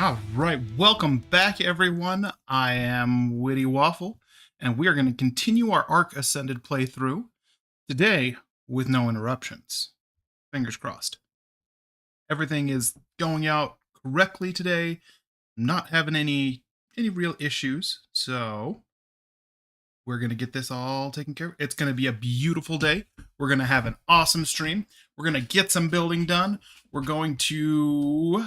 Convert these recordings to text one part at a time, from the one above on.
All right, welcome back, everyone. I am Witty Waffle, and we are going to continue our Ark Ascended playthrough today with no interruptions. Fingers crossed. Everything is going out correctly today. I'm not having any real issues, so we're going to get this all taken care of. It's going to be a beautiful day. We're going to have an awesome stream. We're going to get some building done. We're going to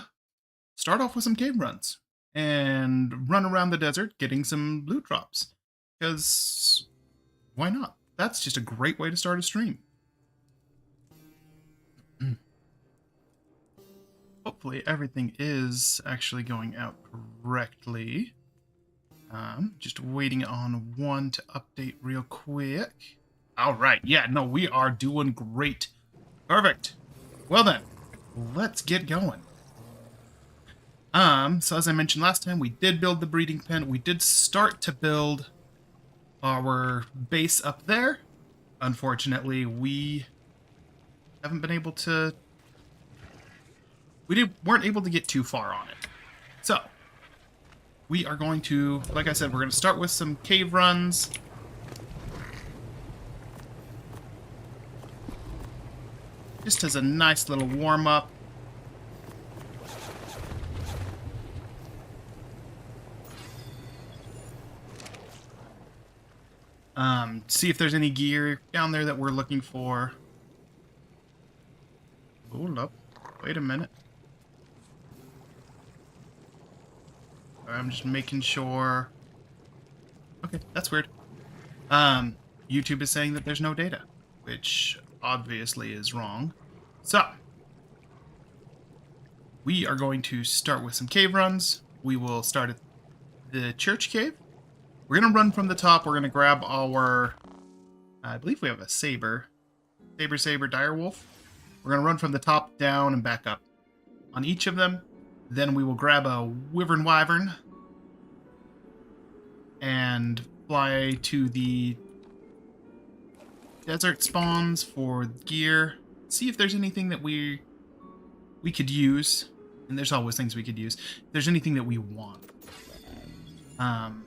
start off with some cave runs and run around the desert getting some loot drops. Because why not? That's just a great way to start a stream. Hopefully everything is actually going out correctly. Just waiting on one to update real quick. All right. Yeah, no, we are doing great. Perfect. Well then, let's get going. So as I mentioned last time, we did build the breeding pen. We did start to build our base up there. Unfortunately, we haven't been able to... weren't able to get too far on it. So, we are going to, like I said, we're going to start with some cave runs. Just as a nice little warm-up. See if there's any gear down there that we're looking for. Hold up. Wait a minute. I'm just making sure. Okay, that's weird. YouTube is saying that there's no data, which obviously is wrong. So, we are going to start with some cave runs. We will start at the church cave. We're going to run from the top. We're going to grab our... I believe we have a saber. Saber, direwolf. We're going to run from the top down and back up on each of them. Then we will grab a wyvern and fly to the desert spawns for gear. See if there's anything that we could use. And there's always things we could use. If there's anything that we want. I'm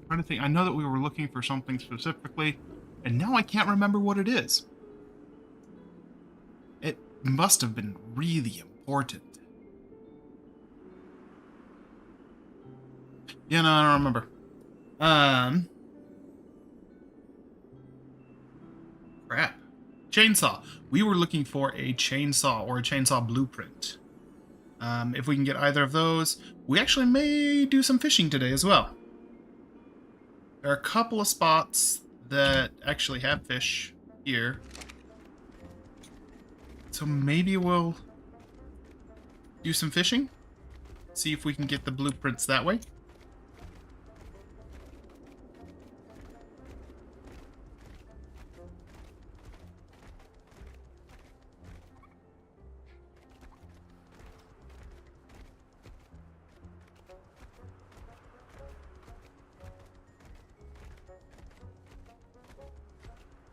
trying to think. I know that we were looking for something specifically, and now I can't remember what it is. It must have been really important. Yeah, no, I don't remember. Crap. Chainsaw. We were looking for a chainsaw or a chainsaw blueprint. If we can get either of those, we actually may do some fishing today as well. There are a couple of spots that actually have fish here. So maybe we'll do some fishing. See if we can get the blueprints that way.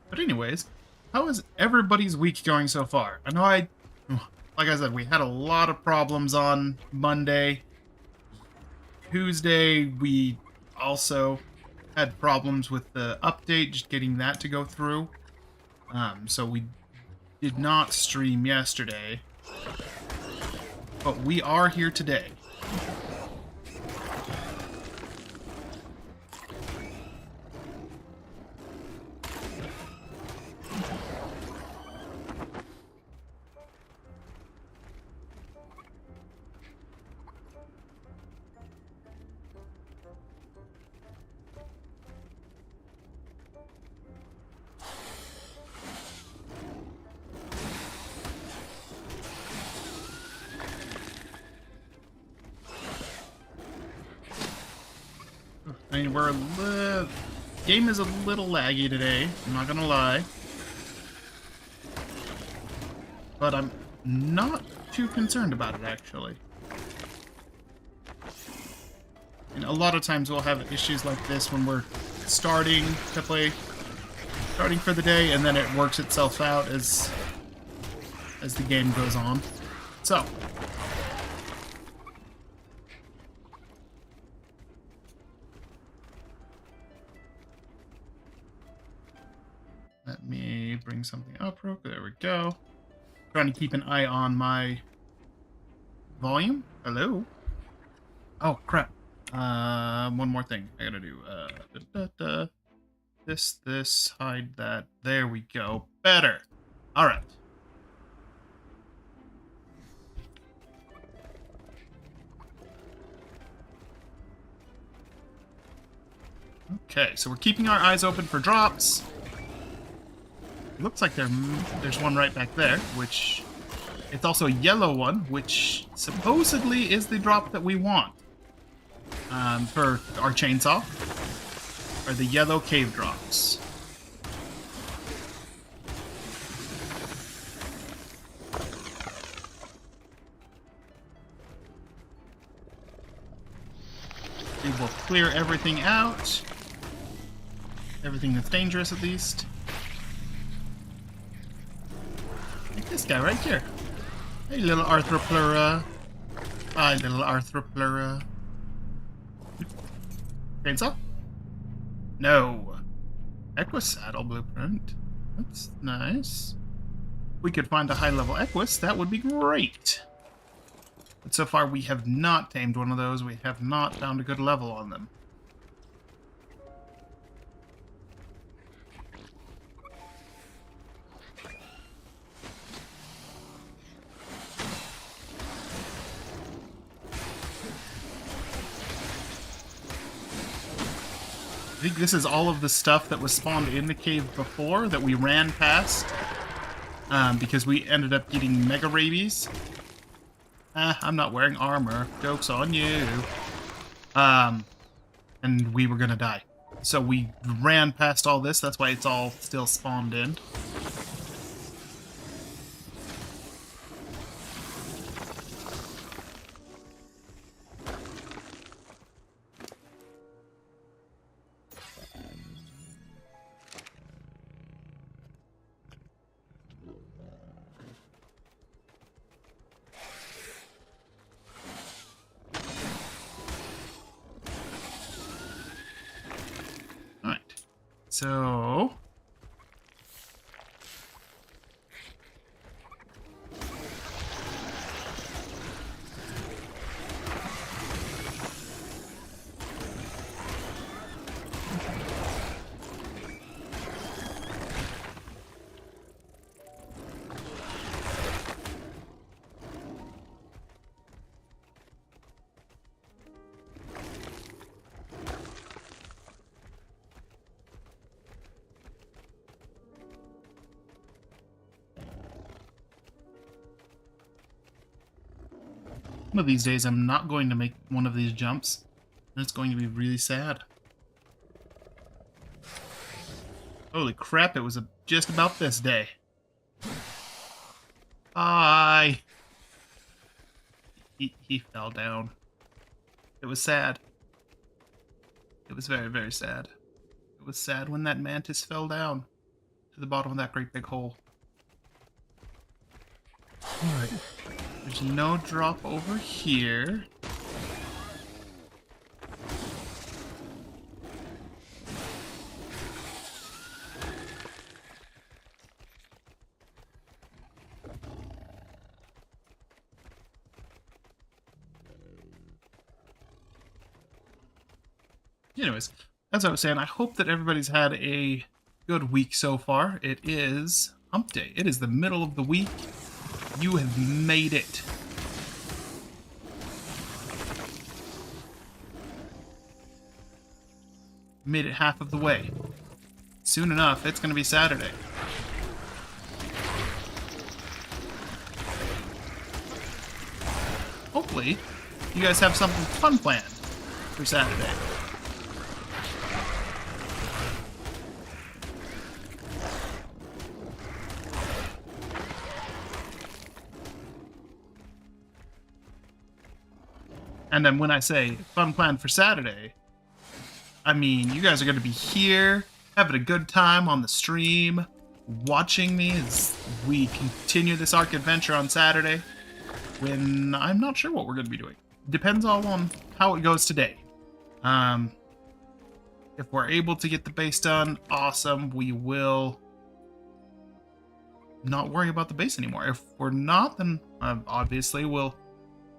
But anyways, how is everybody's week going so far? I know like I said, we had a lot of problems on Monday. Tuesday, we also had problems with the update, just getting that to go through. So we did not stream yesterday. But we are here today. I mean, game is a little laggy today, I'm not gonna lie. But I'm not too concerned about it, actually. And a lot of times we'll have issues like this when we're starting to play, starting for the day, and then it works itself out as the game goes on. So, bring something up real quick. There we go. Trying to keep an eye on my volume. Hello. Oh crap. One more thing I gotta do. This, hide that. There we go. Better. All right. Okay, so we're keeping our eyes open for drops. Looks like there's one right back there, which it's also a yellow one, which supposedly is the drop that we want for our chainsaw, are the yellow cave drops. We will clear everything out. Everything that's dangerous, at least. Like this guy right here. Hey, little Arthroplura. Hi, little Arthroplura. Chainsaw? No. Equus saddle blueprint. That's nice. If we could find a high-level Equus, that would be great. But so far, we have not tamed one of those. We have not found a good level on them. I think this is all of the stuff that was spawned in the cave before that we ran past because we ended up getting mega rabies. I'm not wearing armor. Joke's on you. And we were gonna die. So we ran past all this. That's why it's all still spawned in. So... one of these days, I'm not going to make one of these jumps, and it's going to be really sad. Holy crap, it was just about this day. Hi! He fell down. It was sad. It was very, very sad. It was sad when that mantis fell down to the bottom of that great big hole. Alright. There's no drop over here. Anyways, as I was saying, I hope that everybody's had a good week so far. It is hump day. It is the middle of the week. You have made it. Made it half of the way. Soon enough, it's going to be Saturday. Hopefully, you guys have something fun planned for Saturday. And then when I say fun plan for Saturday, I mean you guys are going to be here, having a good time on the stream, watching me as we continue this Ark adventure on Saturday, when I'm not sure what we're going to be doing. Depends all on how it goes today. If we're able to get the base done, awesome. We will not worry about the base anymore. If we're not, then obviously we'll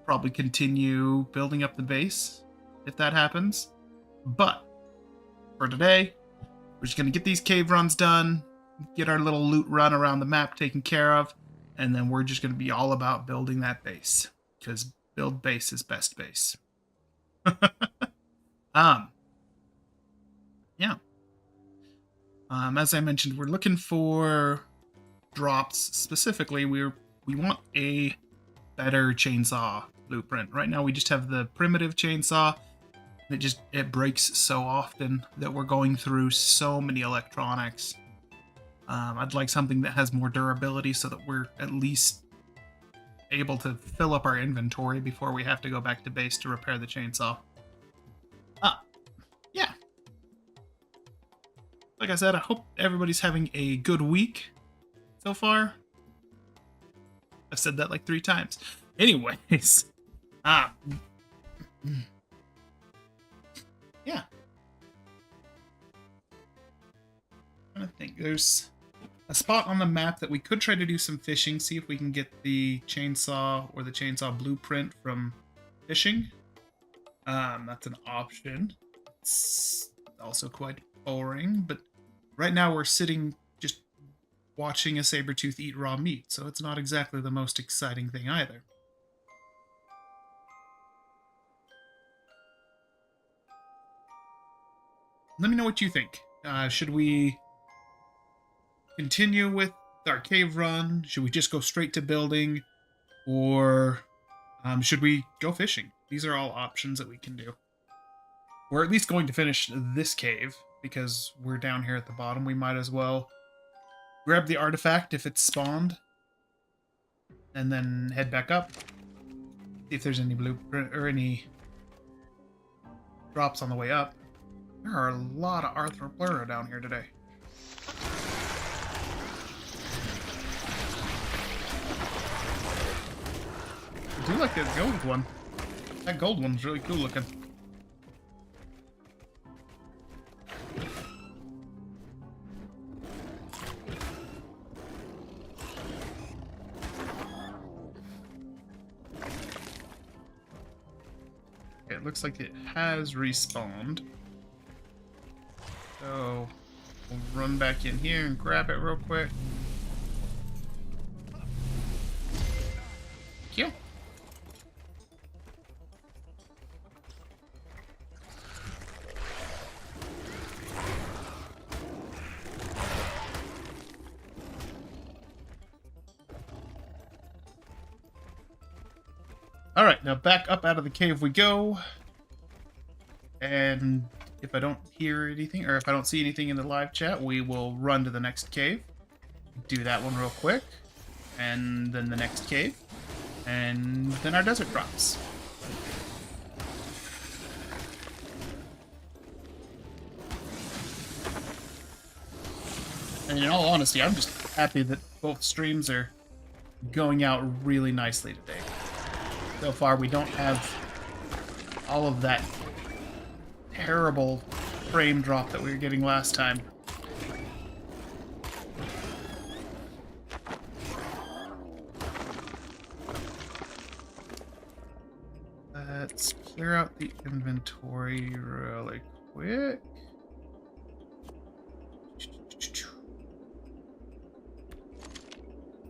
probably continue building up the base if that happens. But for today, we're just going to get these cave runs done, get our little loot run around the map taken care of, and then we're just going to be all about building that base, because build base is best base. Yeah. As I mentioned, we're looking for drops. Specifically, we want a better chainsaw blueprint. Right now we just have the primitive chainsaw. It breaks so often that we're going through so many electronics. I'd like something that has more durability so that we're at least able to fill up our inventory before we have to go back to base to repair the chainsaw. Yeah. Like I said, I hope everybody's having a good week so far. I've said that like 3 times. Anyways. Yeah. I think there's a spot on the map that we could try to do some fishing, see if we can get the chainsaw or the chainsaw blueprint from fishing. That's an option. It's also quite boring, but right now we're sitting just watching a saber-tooth eat raw meat, so it's not exactly the most exciting thing either. Let me know what you think. Should we continue with our cave run? Should we just go straight to building? Or should we go fishing? These are all options that we can do. We're at least going to finish this cave, because we're down here at the bottom. We might as well grab the artifact if it's spawned, and then head back up. See if there's any blueprint or any drops on the way up. There are a lot of arthropleura down here today. I do like that gold one. That gold one's really cool looking. Okay, it looks like it has respawned. So we'll run back in here and grab it real quick. Thank you. Alright, now back up out of the cave we go. And if I don't hear anything, or if I don't see anything in the live chat, we will run to the next cave. Do that one real quick. And then the next cave. And then our desert drops. And in all honesty, I'm just happy that both streams are going out really nicely today. So far, we don't have all of that terrible frame drop that we were getting last time. Let's clear out the inventory really quick.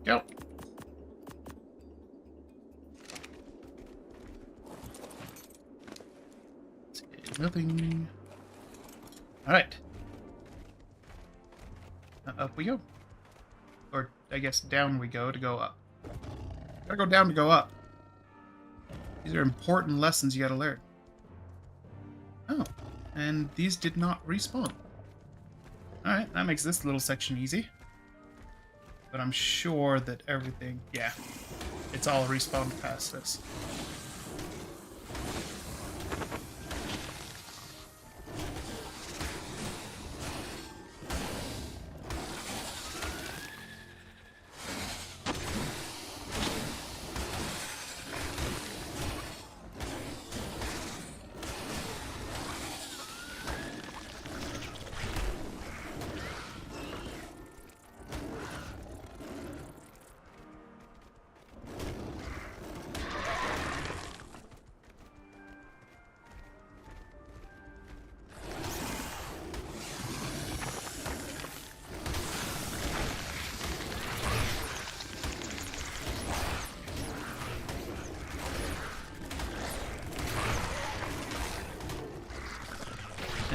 Go. Nothing. Alright. Up we go. Or, I guess, down we go to go up. Gotta go down to go up. These are important lessons you gotta learn. Oh. And these did not respawn. Alright, that makes this little section easy. But I'm sure that everything... Yeah. It's all respawned past this.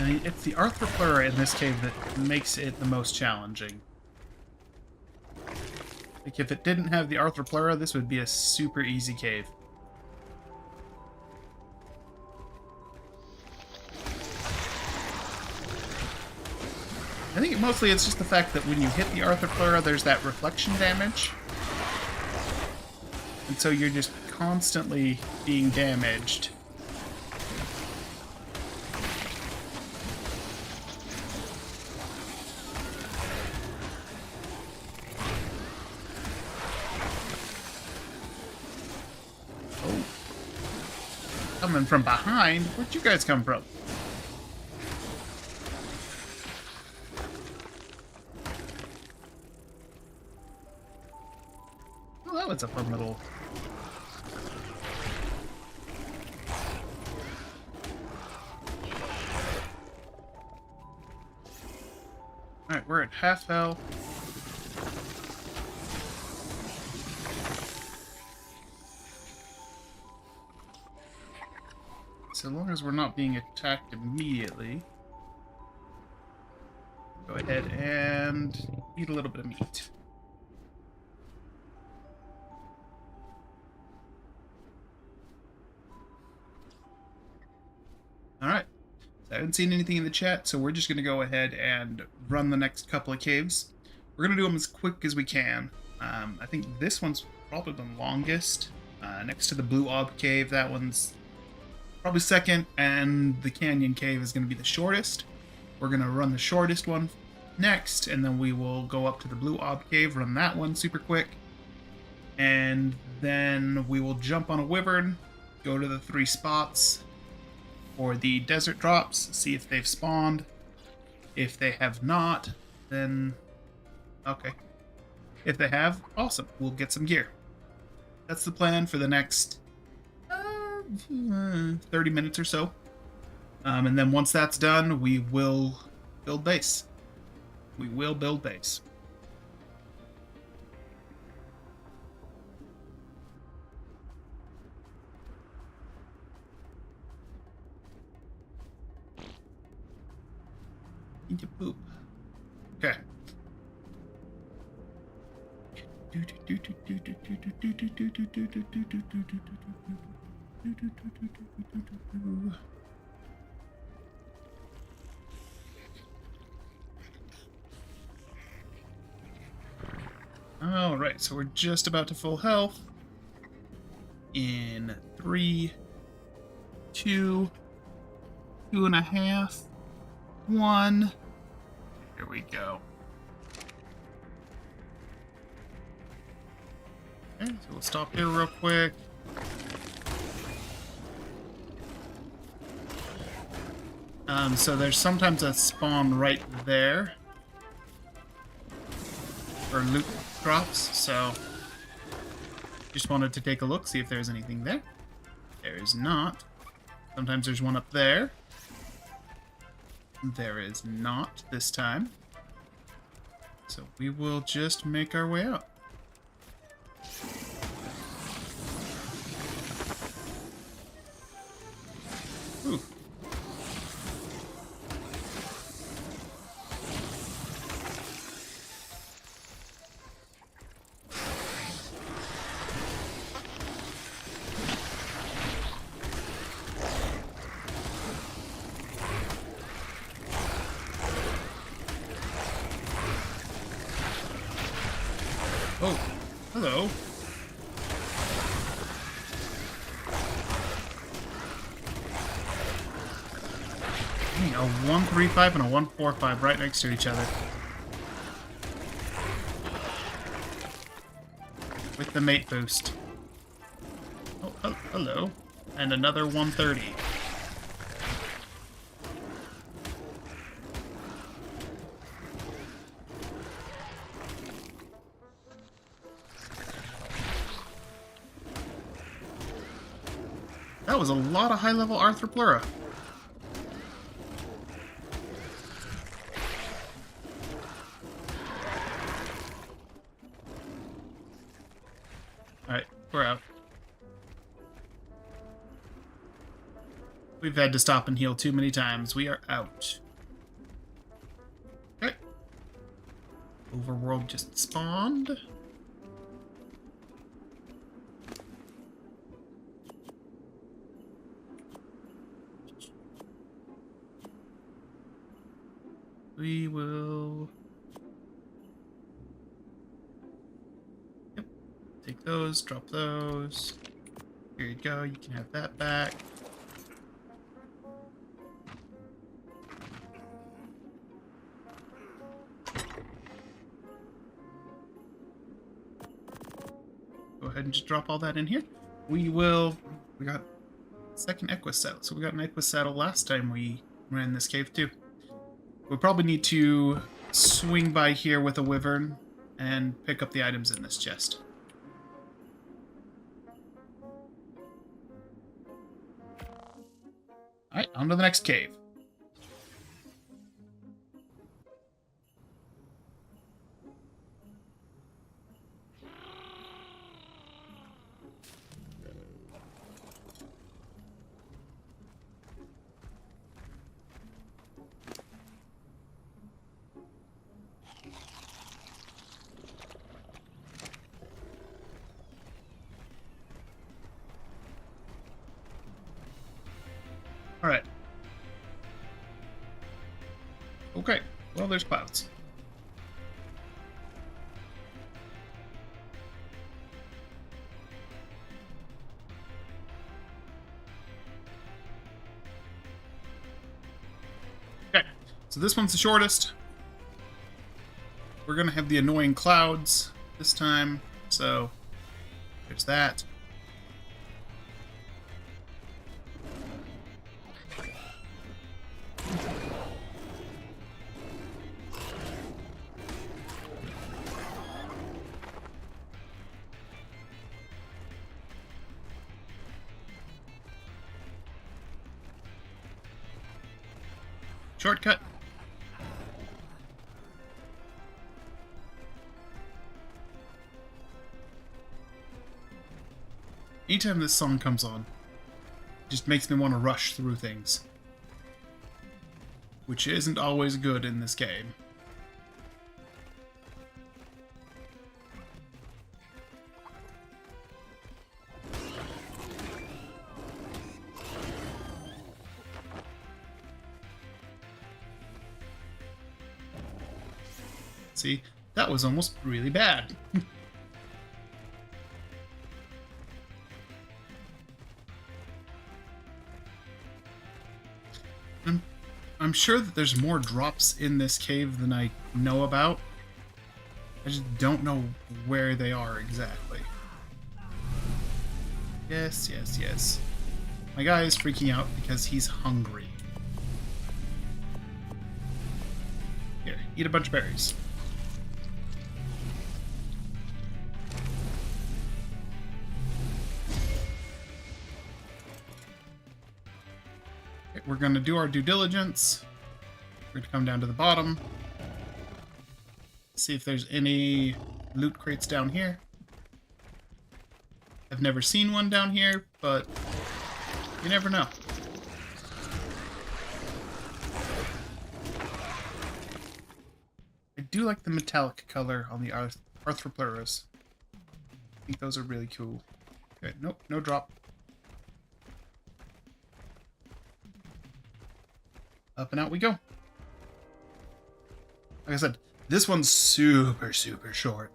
And it's the Arthropleura in this cave that makes it the most challenging. Like, if it didn't have the Arthropleura, this would be a super easy cave. I think mostly it's just the fact that when you hit the Arthropleura, there's that reflection damage. And so you're just constantly being damaged. Oh. Coming from behind? Where'd you guys come from? Oh, that was a fun little... Alright, we're at half health. So long as we're not being attacked immediately, go ahead and eat a little bit of meat. Alright, so I haven't seen anything in the chat, so we're just going to go ahead and run the next couple of caves. We're going to do them as quick as we can. I think this one's probably the longest. Next to the Blue Ob Cave, that one's probably second, and the Canyon Cave is going to be the shortest. We're going to run the shortest one next, and then we will go up to the Blue Ob Cave, run that one super quick, and then we will jump on a wyvern, go to the 3 spots for the desert drops, see if they've spawned. If they have not, then okay. If they have, awesome, we'll get some gear. That's the plan for the next 30 minutes or so. And then once that's done, we will build base. We will build base. Eat your poop. Okay. Alright, so we're just about to full health. In 3, 2, 2.5, 1. Here we go. Okay, so we'll stop here real quick. So there's sometimes a spawn right there for loot drops, so just wanted to take a look, see if there's anything there. There is not. Sometimes there's one up there. There is not this time. So we will just make our way out. Ooh. Oh, hello. A 135 and a 145 right next to each other. With the mate boost. Oh, hello. And another 130. That was a lot of high-level Arthropleura. Alright, we're out. We've had to stop and heal too many times. We are out. Okay. Overworld just spawned. We will... Yep. Take those, drop those. Here you go, you can have that back. Go ahead and just drop all that in here. We got second Equus saddle. So we got an Equus saddle last time we ran this cave too. We'll probably need to swing by here with a wyvern and pick up the items in this chest. Alright, on to the next cave. Alright. Okay, well, there's clouds. Okay, so this one's the shortest. We're gonna have the annoying clouds this time, so there's that. Shortcut. Anytime this song comes on, it just makes me want to rush through things. Which isn't always good in this game. See, that was almost really bad. I'm sure that there's more drops in this cave than I know about. I just don't know where they are exactly. Yes, yes, yes. My guy is freaking out because he's hungry. Here, eat a bunch of berries. We're going to do our due diligence. We're going to come down to the bottom. See if there's any loot crates down here. I've never seen one down here, but you never know. I do like the metallic color on the Arthropleuros. I think those are really cool. Okay, nope, no drop. Up and out we go. Like I said, this one's super, super short.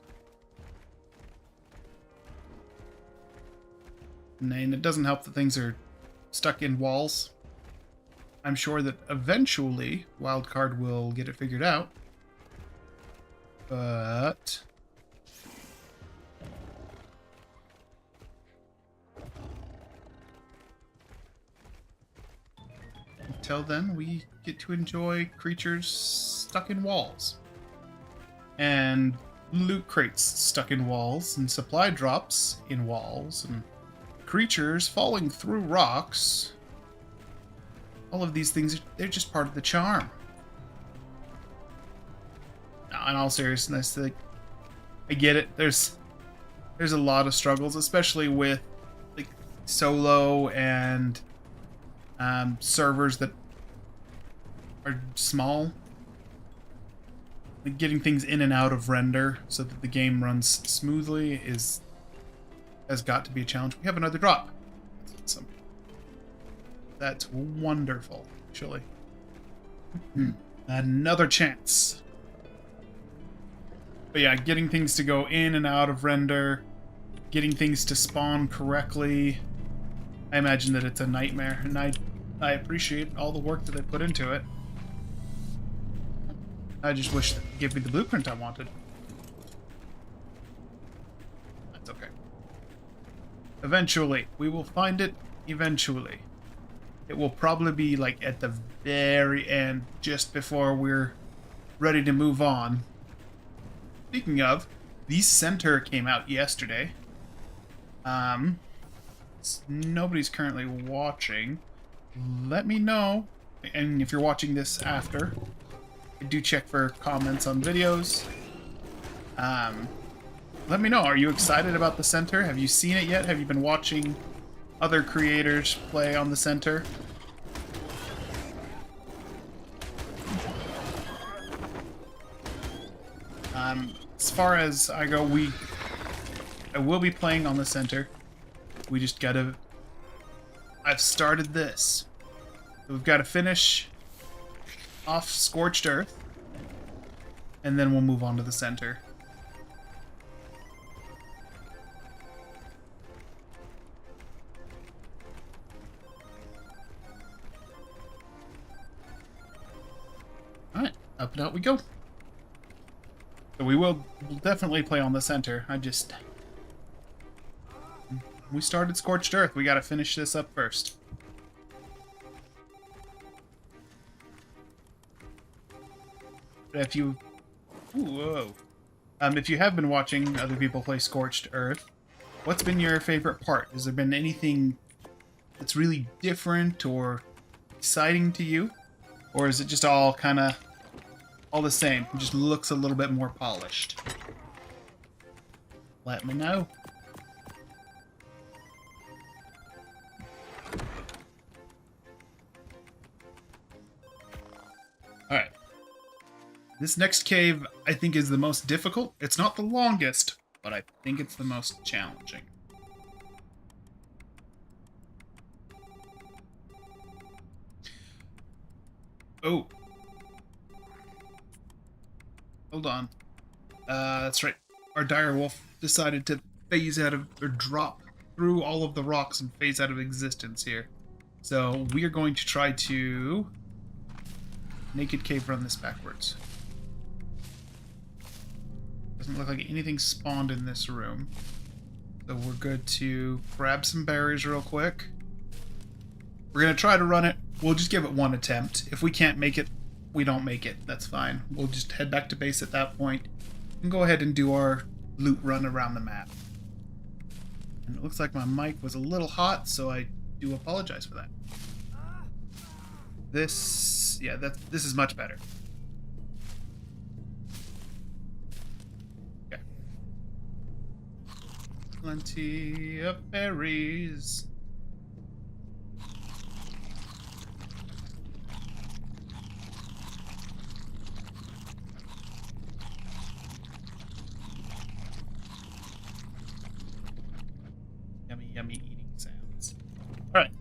And it doesn't help that things are stuck in walls. I'm sure that eventually Wildcard will get it figured out. But... until then, we get to enjoy creatures stuck in walls. And loot crates stuck in walls, and supply drops in walls, and creatures falling through rocks. All of these things, they're just part of the charm. Now, in all seriousness, like, I get it. There's a lot of struggles, especially with like solo and servers that are small. Like getting things in and out of render so that the game runs smoothly has got to be a challenge. We have another drop. That's awesome. That's wonderful, actually. Another chance. But yeah, getting things to go in and out of render, getting things to spawn correctly. I imagine that it's a nightmare, and I appreciate all the work that they put into it. I just wish they'd give me the blueprint I wanted. That's okay. Eventually. We will find it eventually. It will probably be like at the very end, just before we're ready to move on. Speaking of, the center came out yesterday. Nobody's currently watching. Let me know. And if you're watching this after, I do check for comments on videos. Let me know. Are you excited about the center? Have you seen it yet? Have you been watching other creators play on the center? As far as I go, I will be playing on the center. We just gotta... I've started this. We've got to finish off Scorched Earth, and then we'll move on to the center. Alright, up and out we go. So we'll definitely play on the center. We started Scorched Earth. We gotta finish this up first. If you... Whoa. If you have been watching other people play Scorched Earth, what's been your favorite part? Has there been anything that's really different or exciting to you? Or is it just all kind of all the same? It just looks a little bit more polished. Let me know. Alright. This next cave, I think, is the most difficult. It's not the longest, but I think it's the most challenging. Oh. Hold on. That's right. Our dire wolf decided to phase out of, or drop through all of the rocks and phase out of existence here. So we are going to try to naked cave run this backwards. Doesn't look like anything spawned in this room. So we're good to grab some berries real quick. We're going to try to run it. We'll just give it one attempt. If we can't make it, we don't make it. That's fine. We'll just head back to base at that point and go ahead and do our loot run around the map. And it looks like my mic was a little hot, so I do apologize for that. This is much better. Okay. Plenty of berries. Yummy eating sounds. All right.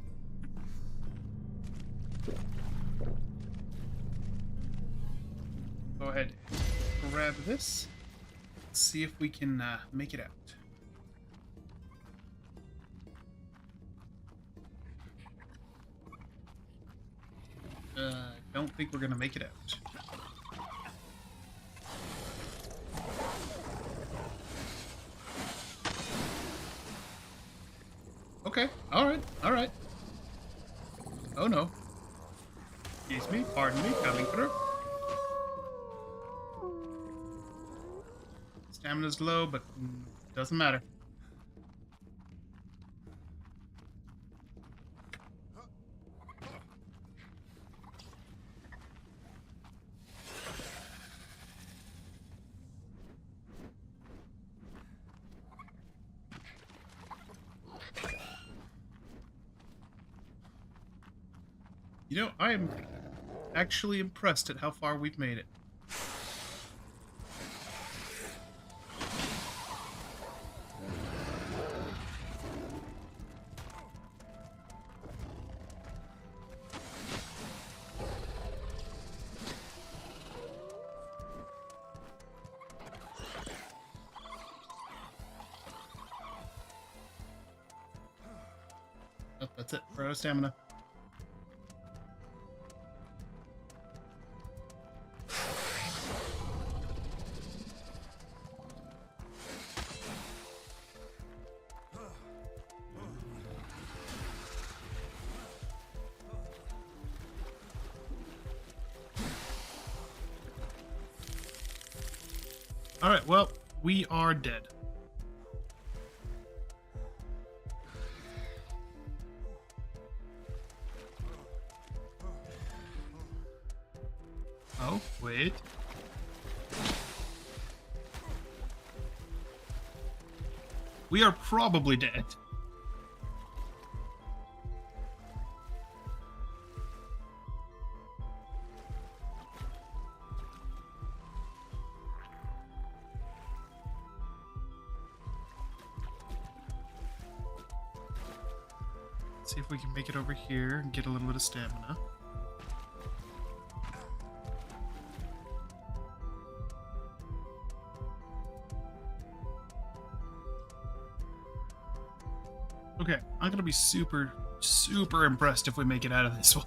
Go ahead, grab this. Let's see if we can make it out. Don't think we're gonna make it out. Okay, alright. Oh no. Excuse me, pardon me, coming through. Stamina's low, but doesn't matter. You know, I am actually impressed at how far we've made it. Oh, that's it. We're out of stamina. Alright, well, we are dead. Oh, wait. We are probably dead. See if we can make it over here and get a little bit of stamina. Okay, I'm gonna be super, super impressed if we make it out of this one.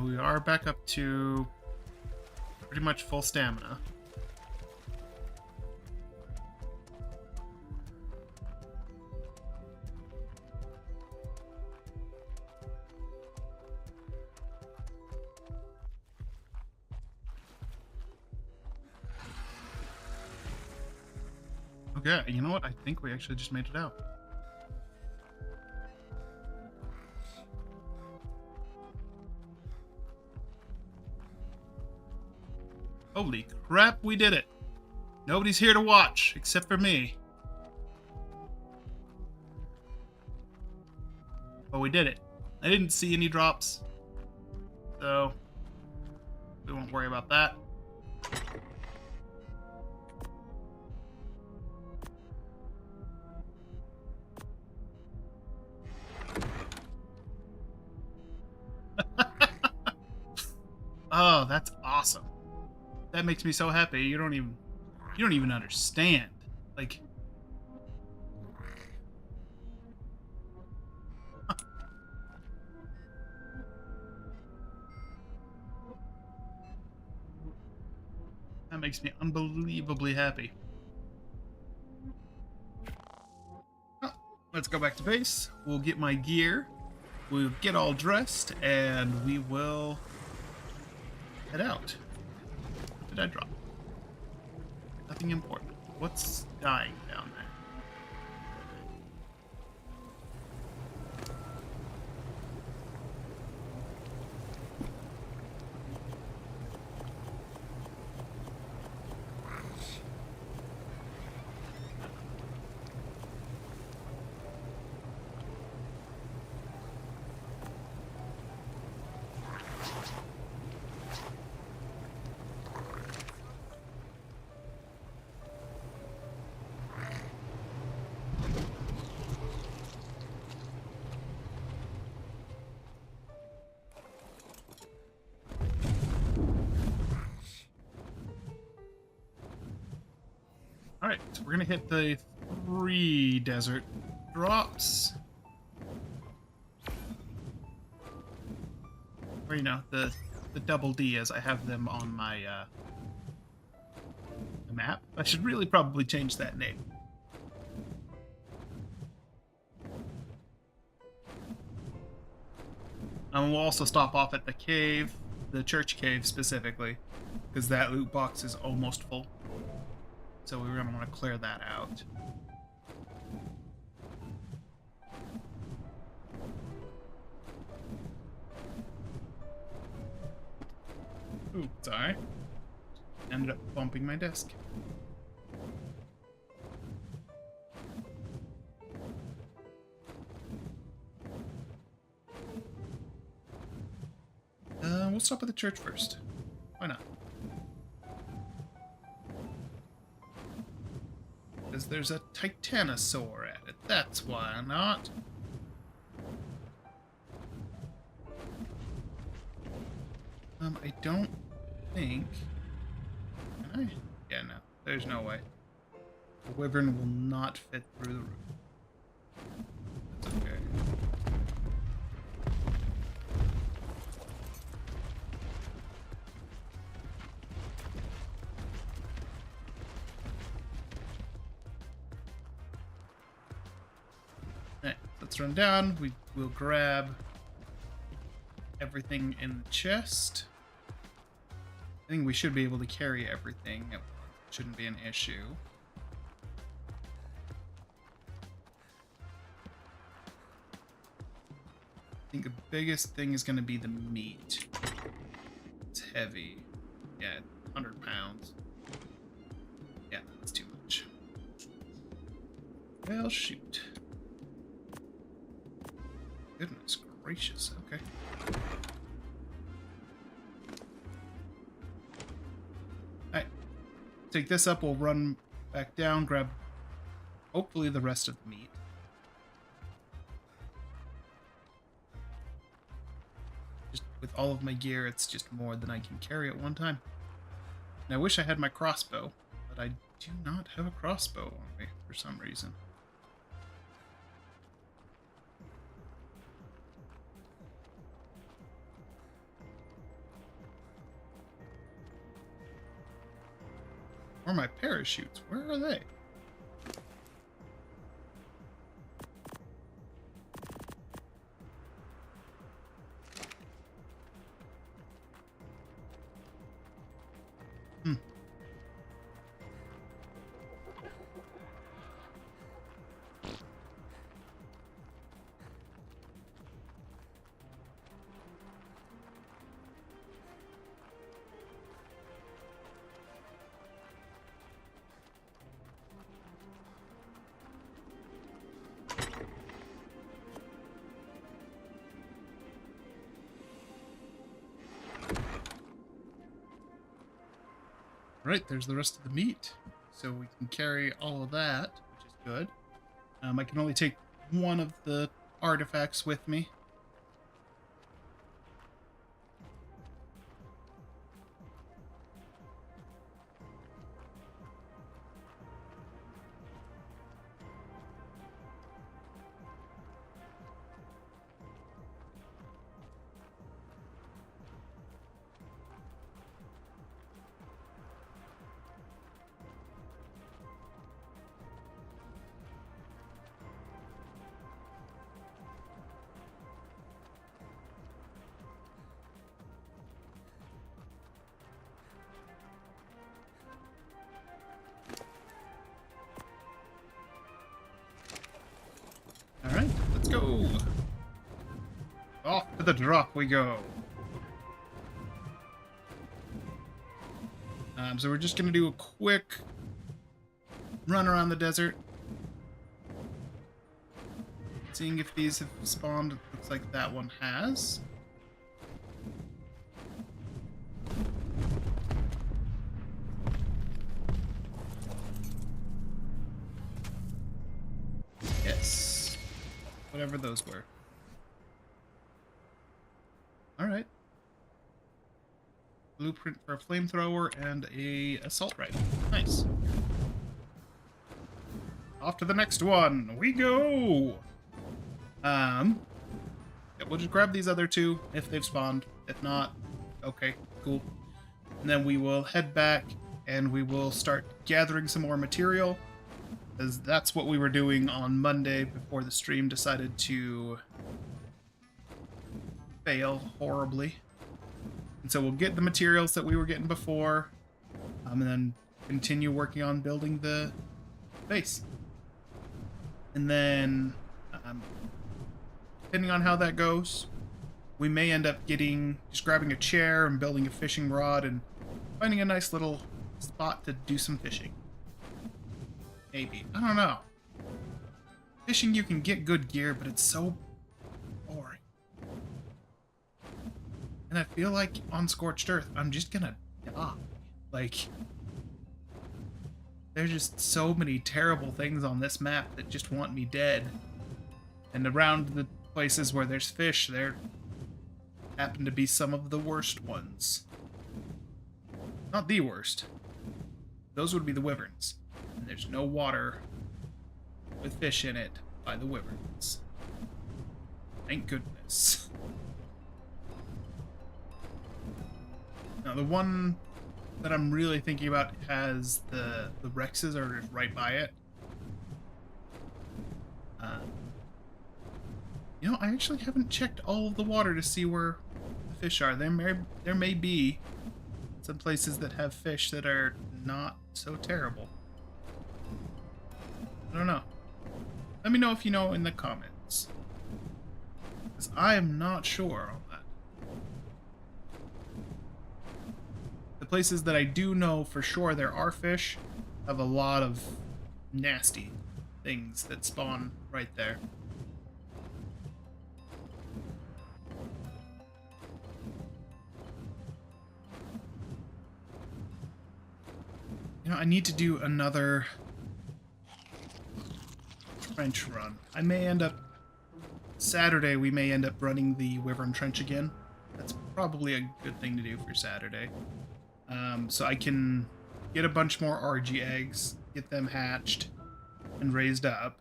We are back up to pretty much full stamina. Okay, you know what? I think we actually just made it out. Holy crap, we did it! Nobody's here to watch, except for me. But we did it. I didn't see any drops, so we won't worry about that. Oh, that's awesome. That makes me so happy. You don't even understand. Like, that makes me unbelievably happy. Well, let's go back to base. We'll get my gear. We'll get all dressed, and we will head out. What did I drop? Nothing important. What's dying down there? Alright, so we're gonna hit the 3 desert drops. Or, you know, the double D as I have them on my map. I should really probably change that name. And we'll also stop off at the cave, the church cave specifically, because that loot box is almost full. So we're going to want to clear that out. Ooh, sorry. ended up bumping my desk. We'll stop at the church first. Why not? Because there's a titanosaur at it. That's why not. I don't think... Can I? Yeah, no. There's no way. The wyvern will not fit through the roof. That's okay. Alright, let's run down. We will grab everything in the chest. I think we should be able to carry everything. It shouldn't be an issue. I think the biggest thing is going to be the meat. It's heavy. Yeah, 100 pounds. Yeah, that's too much. Well, shoot. Goodness gracious. Okay. Alright. Take this up. We'll run back down, grab hopefully the rest of the meat. Just with all of my gear, it's just more than I can carry at one time. And I wish I had my crossbow, but I do not have a crossbow on me for some reason. Or my parachutes. Where are they? Right, there's the rest of the meat. So we can carry all of that, which is good. I can only take one of the artifacts with me. Alright, let's go. Off to the drop we go. So we're just going to do a quick run around the desert. Seeing if these have spawned. It looks like that one has. Yes. Whatever those were. Alright. Blueprint for a flamethrower and a assault rifle. Nice. Off to the next one. We go! Yeah, we'll just grab these other two if they've spawned. If not, okay, cool. And then we will head back and we will start gathering some more material, as that's what we were doing on Monday before the stream decided to fail horribly. And so we'll get the materials that we were getting before, and then continue working on building the base. And then, depending on how that goes, we may end up just grabbing a chair and building a fishing rod and finding a nice little spot to do some fishing. Maybe. I don't know. Fishing, you can get good gear, but it's so boring. And I feel like on Scorched Earth, I'm just gonna die. Like, there's just so many terrible things on this map that just want me dead. And around the places where there's fish, there happen to be some of the worst ones. Not the worst. Those would be the wyverns. And there's no water with fish in it by the wyverns. Thank goodness. Now, the one that I'm really thinking about has the Rexes are just right by it. You know, I actually haven't checked all of the water to see where the fish are. There may be some places that have fish that are not so terrible. I don't know. Let me know if you know in the comments, because I am not sure on that. The places that I do know for sure there are fish have a lot of nasty things that spawn right there. You know, I need to do another trench run. I may end up... Saturday, we may end up running the Wyvern Trench again. That's probably a good thing to do for Saturday. So I can get a bunch more RG eggs, get them hatched and raised up,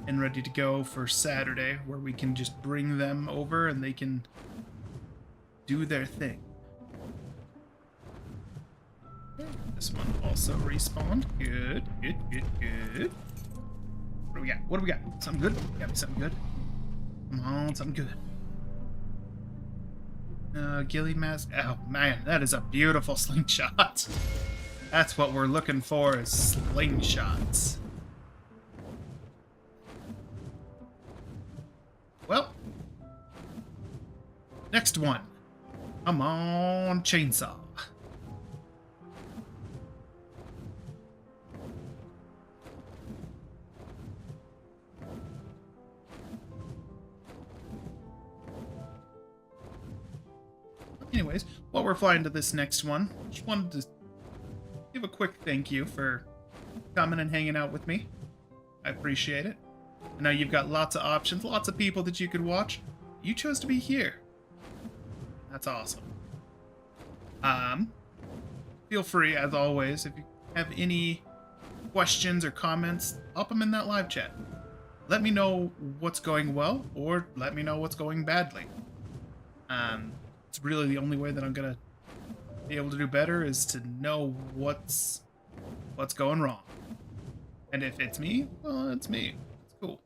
and ready to go for Saturday, where we can just bring them over and they can do their thing. This one also respawned. Good, good, good, good. What do we got? What do we got? Something good? Got me something good. Come on, something good. Ghillie mask. Oh man, that is a beautiful slingshot. That's what we're looking for, is slingshots. Well, next one. Come on, chainsaw. Anyways, while we're flying to this next one, just wanted to give a quick thank you for coming and hanging out with me. I appreciate it. I know you've got lots of options, lots of people that you could watch. You chose to be here. That's awesome. Feel free, as always, if you have any questions or comments, pop them in that live chat. Let me know what's going well, or let me know what's going badly. It's really the only way that I'm gonna be able to do better, is to know what's going wrong. And if it's me, well, it's me. It's cool.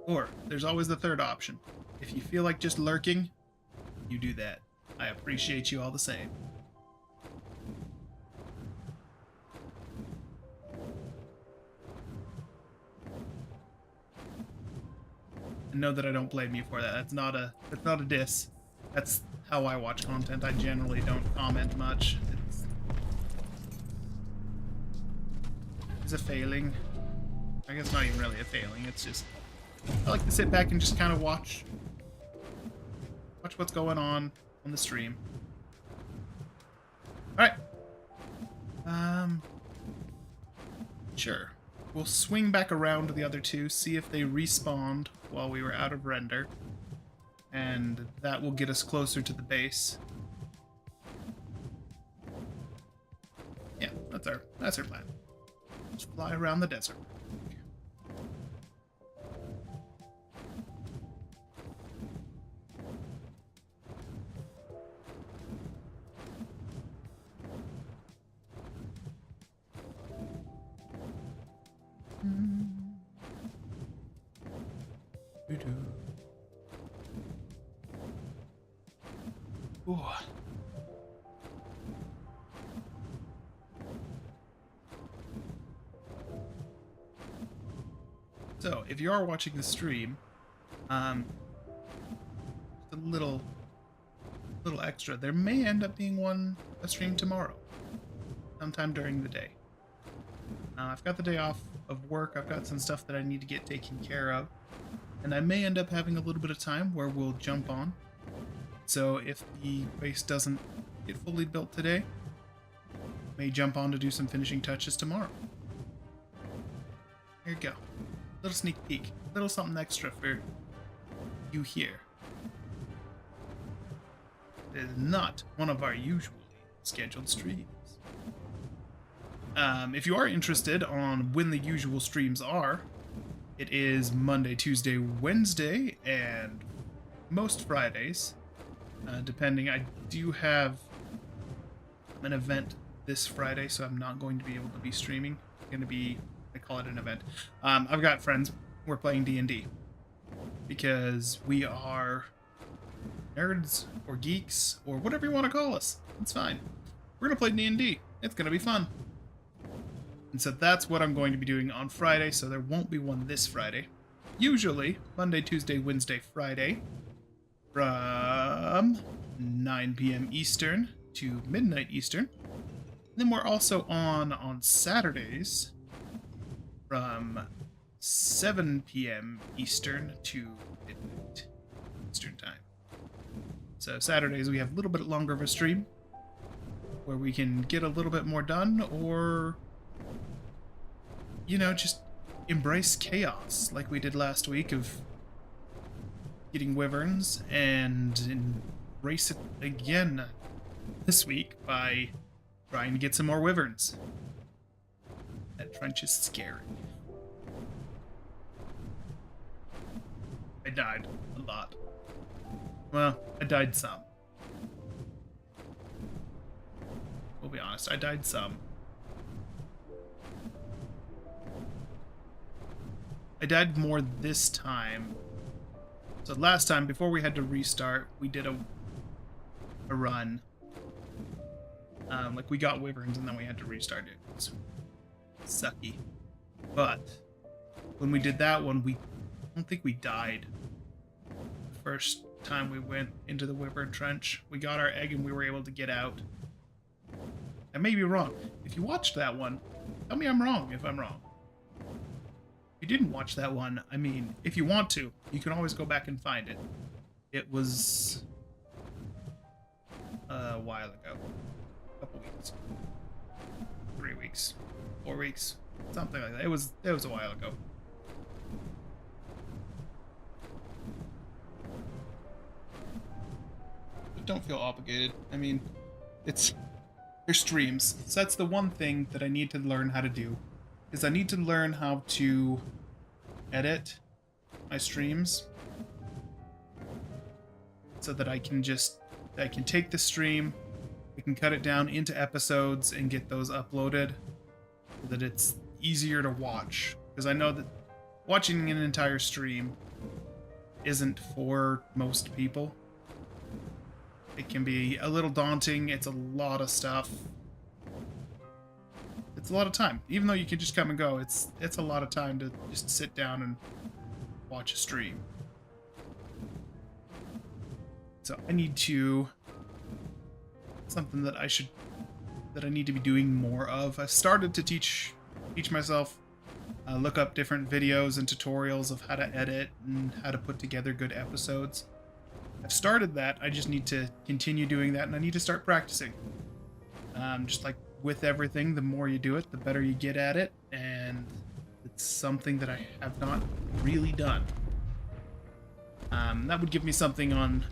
Or, there's always the third option. If you feel like just lurking, you do that. I appreciate you all the same. And know that I don't blame you for that. That's not a diss. That's how I watch content. I generally don't comment much. It's a failing. I guess not even really a failing. It's just, I like to sit back and just kind of watch what's going on the stream. Alright. Sure. We'll swing back around to the other two, see if they respawned while we were out of render. And that will get us closer to the base. Yeah, that's our plan. Just fly around the desert. Ooh. So, if you are watching the stream, just a little extra. There may end up being a stream tomorrow, sometime during the day. I've got the day off of work. I've got some stuff that I need to get taken care of, and I may end up having a little bit of time where we'll jump on. So if the base doesn't get fully built today, may jump on to do some finishing touches tomorrow. Here you go. Little sneak peek. Little something extra for you here. It is not one of our usually scheduled streams. If you are interested on when the usual streams are, it is Monday, Tuesday, Wednesday, and most Fridays. Depending, I do have an event this Friday, so I'm not going to be able to be streaming. It's going to be, I call it an event. I've got friends. We're playing D&D because we are nerds or geeks or whatever you want to call us. It's fine. We're going to play D&D. It's going to be fun. And so that's what I'm going to be doing on Friday, so there won't be one this Friday. Usually, Monday, Tuesday, Wednesday, Friday, from 9 p.m. Eastern to midnight Eastern. And then we're also on Saturdays from 7 p.m. Eastern to midnight Eastern time. So Saturdays we have a little bit longer of a stream where we can get a little bit more done, or you know, just embrace chaos like we did last week of getting wyverns, and embrace it again this week by trying to get some more wyverns. That trench is scary. I died a lot. Well, I died some. We'll be honest, I died some. I died more this time. So last time, before we had to restart, we did a run. Like we got wyverns and then we had to restart it. It was sucky. But when we did that one, I don't think we died. The first time we went into the wyvern trench, we got our egg and we were able to get out. I may be wrong. If you watched that one, tell me I'm wrong if I'm wrong. If you didn't watch that one, I mean, if you want to, you can always go back and find it. It was a while ago. A couple weeks. 3 weeks. 4 weeks. Something like that. It was a while ago. But don't feel obligated. I mean, it's your streams. So that's the one thing that I need to learn how to do. Is I need to learn how to edit my streams so that I can take the stream, I can cut it down into episodes and get those uploaded so that it's easier to watch. Because I know that watching an entire stream isn't for most people. It can be a little daunting. It's a lot of stuff. It's a lot of time. Even though you can just come and go, it's a lot of time to just sit down and watch a stream. So I need to... something that I need to be doing more of. I started to teach myself, look up different videos and tutorials of how to edit and how to put together good episodes. I've started that. I just need to continue doing that, and I need to start practicing. Just like with everything, the more you do it, the better you get at it, and it's something that I have not really done. That would give me something on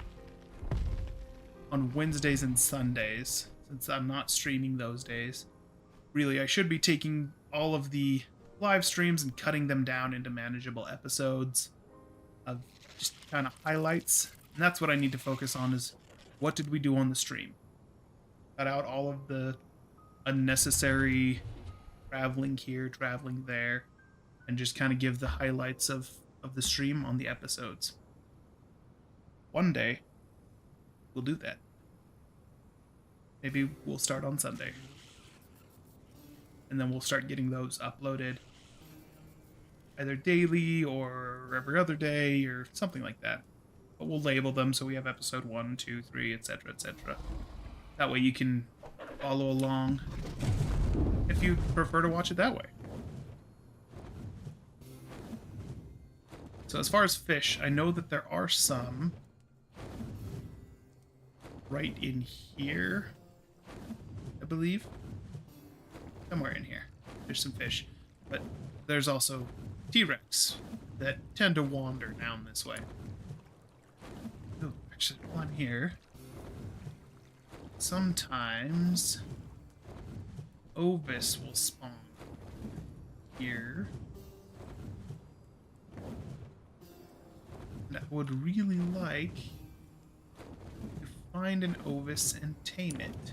Wednesdays and Sundays, since I'm not streaming those days. Really, I should be taking all of the live streams and cutting them down into manageable episodes of just kind of highlights. And that's what I need to focus on, is what did we do on the stream? Cut out all of the unnecessary traveling here, traveling there, and just kind of give the highlights of the stream on the episodes. One day, we'll do that. Maybe we'll start on Sunday. And then we'll start getting those uploaded either daily or every other day or something like that. But we'll label them so we have episode 1, 2, 3, etc., etc. That way you can follow along if you prefer to watch it that way. So as far as fish, I know that there are some right in here, I believe. Somewhere in here. There's some fish. But there's also T-Rex that tend to wander down this way. Oh, actually, while I'm here, sometimes Ovis will spawn here. And I would really like to find an Ovis and tame it.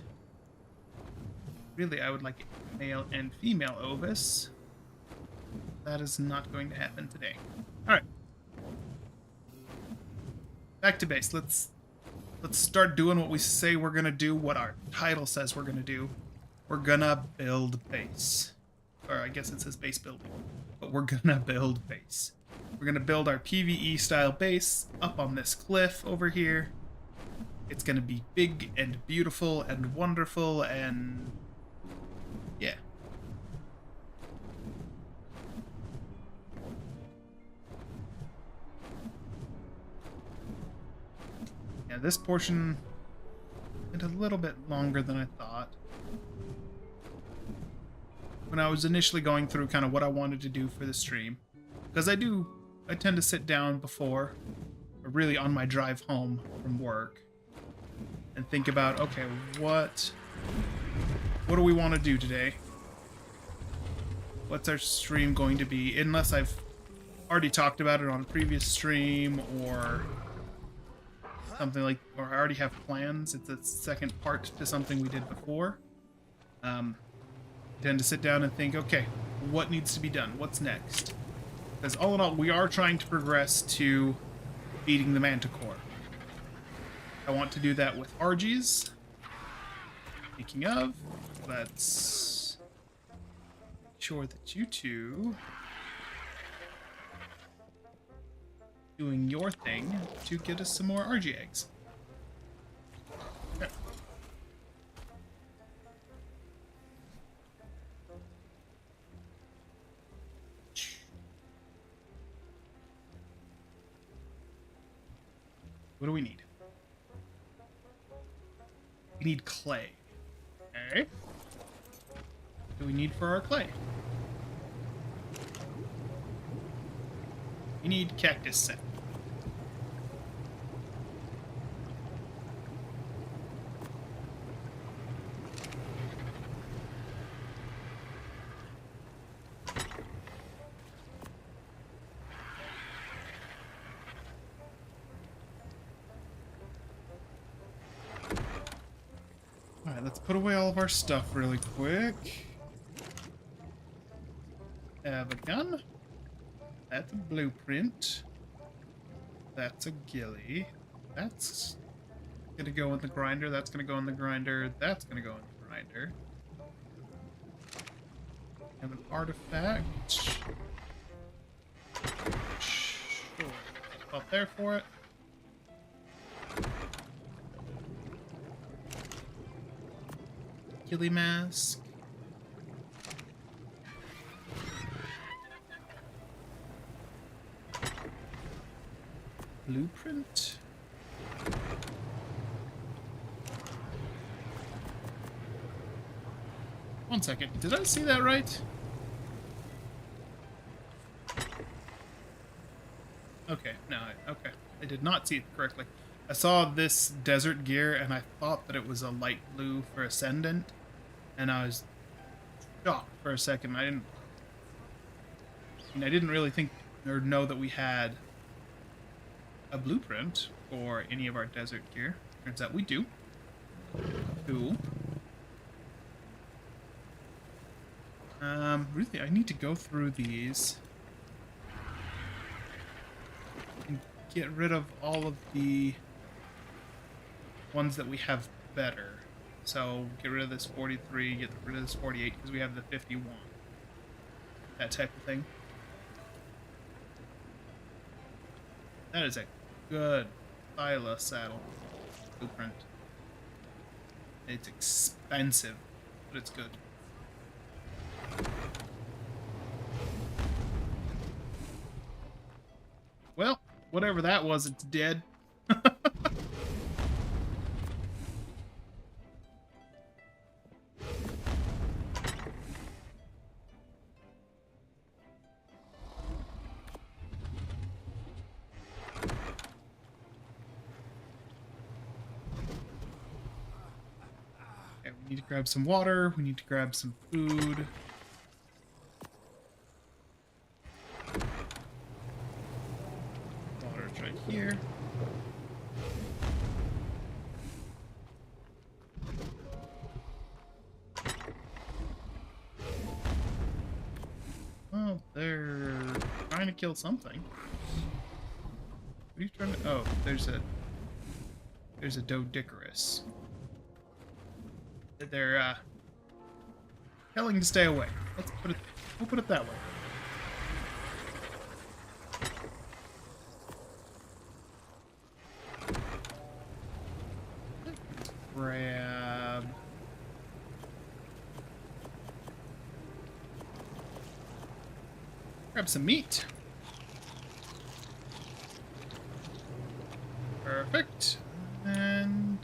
Really, I would like a male and female Ovis. That is not going to happen today. Alright. Back to base. Let's start doing what we say we're gonna do, what our title says we're gonna do. We're gonna build base. Or I guess it says base building. But we're gonna build base. We're gonna build our PvE style base up on this cliff over here. It's gonna be big and beautiful and wonderful and yeah. Yeah, this portion went a little bit longer than I thought. When I was initially going through kind of what I wanted to do for the stream. Because I tend to sit down before, or really on my drive home from work, and think about, okay, what do we want to do today? What's our stream going to be? Unless I've already talked about it on a previous stream or something like, or I already have plans. It's a second part to something we did before. I tend to sit down and think, okay, what needs to be done? What's next? Because all in all, we are trying to progress to beating the Manticore. I want to do that with Argies. Speaking of, let's make sure that you two doing your thing to get us some more Argie eggs. Okay. What do we need? We need clay. Okay. What do we need for our clay? We need cactus sap. Alright, let's put away all of our stuff really quick. Have a gun. That's a blueprint. That's a ghillie. That's gonna go in the grinder. That's gonna go in the grinder. That's gonna go in the grinder. Have an artifact. Sure. Up there for it. Ghillie mask. Blueprint. One second. Did I see that right? Okay, no, okay. I did not see it correctly. I saw this desert gear and I thought that it was a light blue for Ascendant. And I was shocked for a second. I didn't really think or know that we had a blueprint for any of our desert gear. Turns out we do. Cool. Really, I need to go through these and get rid of all of the ones that we have better. So get rid of this 43, get rid of this 48, because we have the 51. That type of thing. That is a good Thyla saddle blueprint. It's expensive, but it's good. Well, whatever that was, it's dead. Okay, we need to grab some water. We need to grab some food. Water's right here. Oh, they're trying to kill something. What are you trying to... Oh, there's a Dodicarus. They're telling to stay away. We'll put it that way. Grab some meat. Perfect. And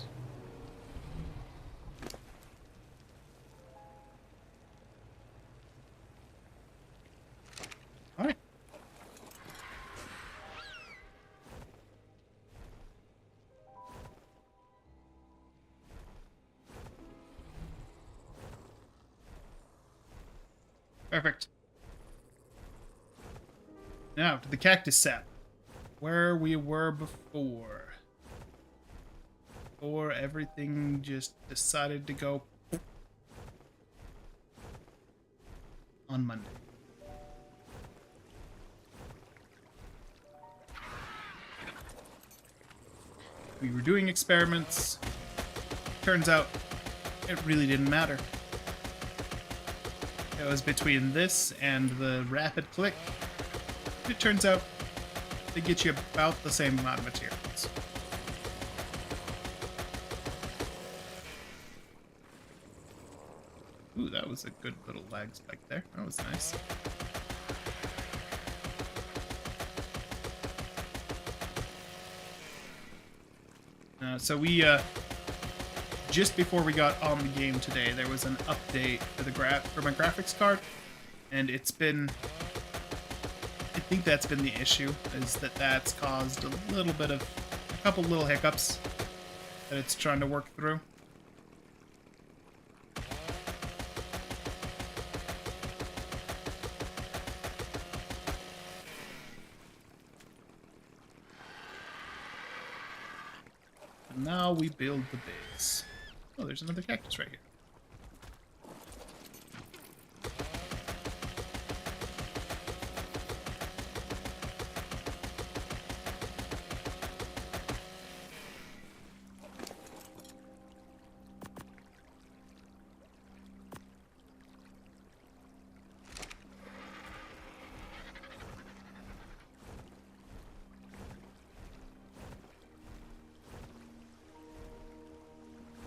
all right. Perfect. Now to the cactus sap, where we were before. Before everything just decided to go on Monday. We were doing experiments. Turns out it really didn't matter. It was between this and the rapid click. It turns out they get you about the same amount of materials. Ooh, that was a good little lag spike there. That was nice. So we, just before we got on the game today, there was an update for my graphics card, and it's been... I think that's been the issue, is that that's caused a couple little hiccups that it's trying to work through. And now we build the base. Oh, there's another cactus right here.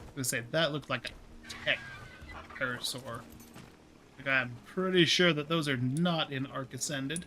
I was gonna say, that looked like a tech parasaur. Like, I'm pretty sure that those are not in Arc Ascended.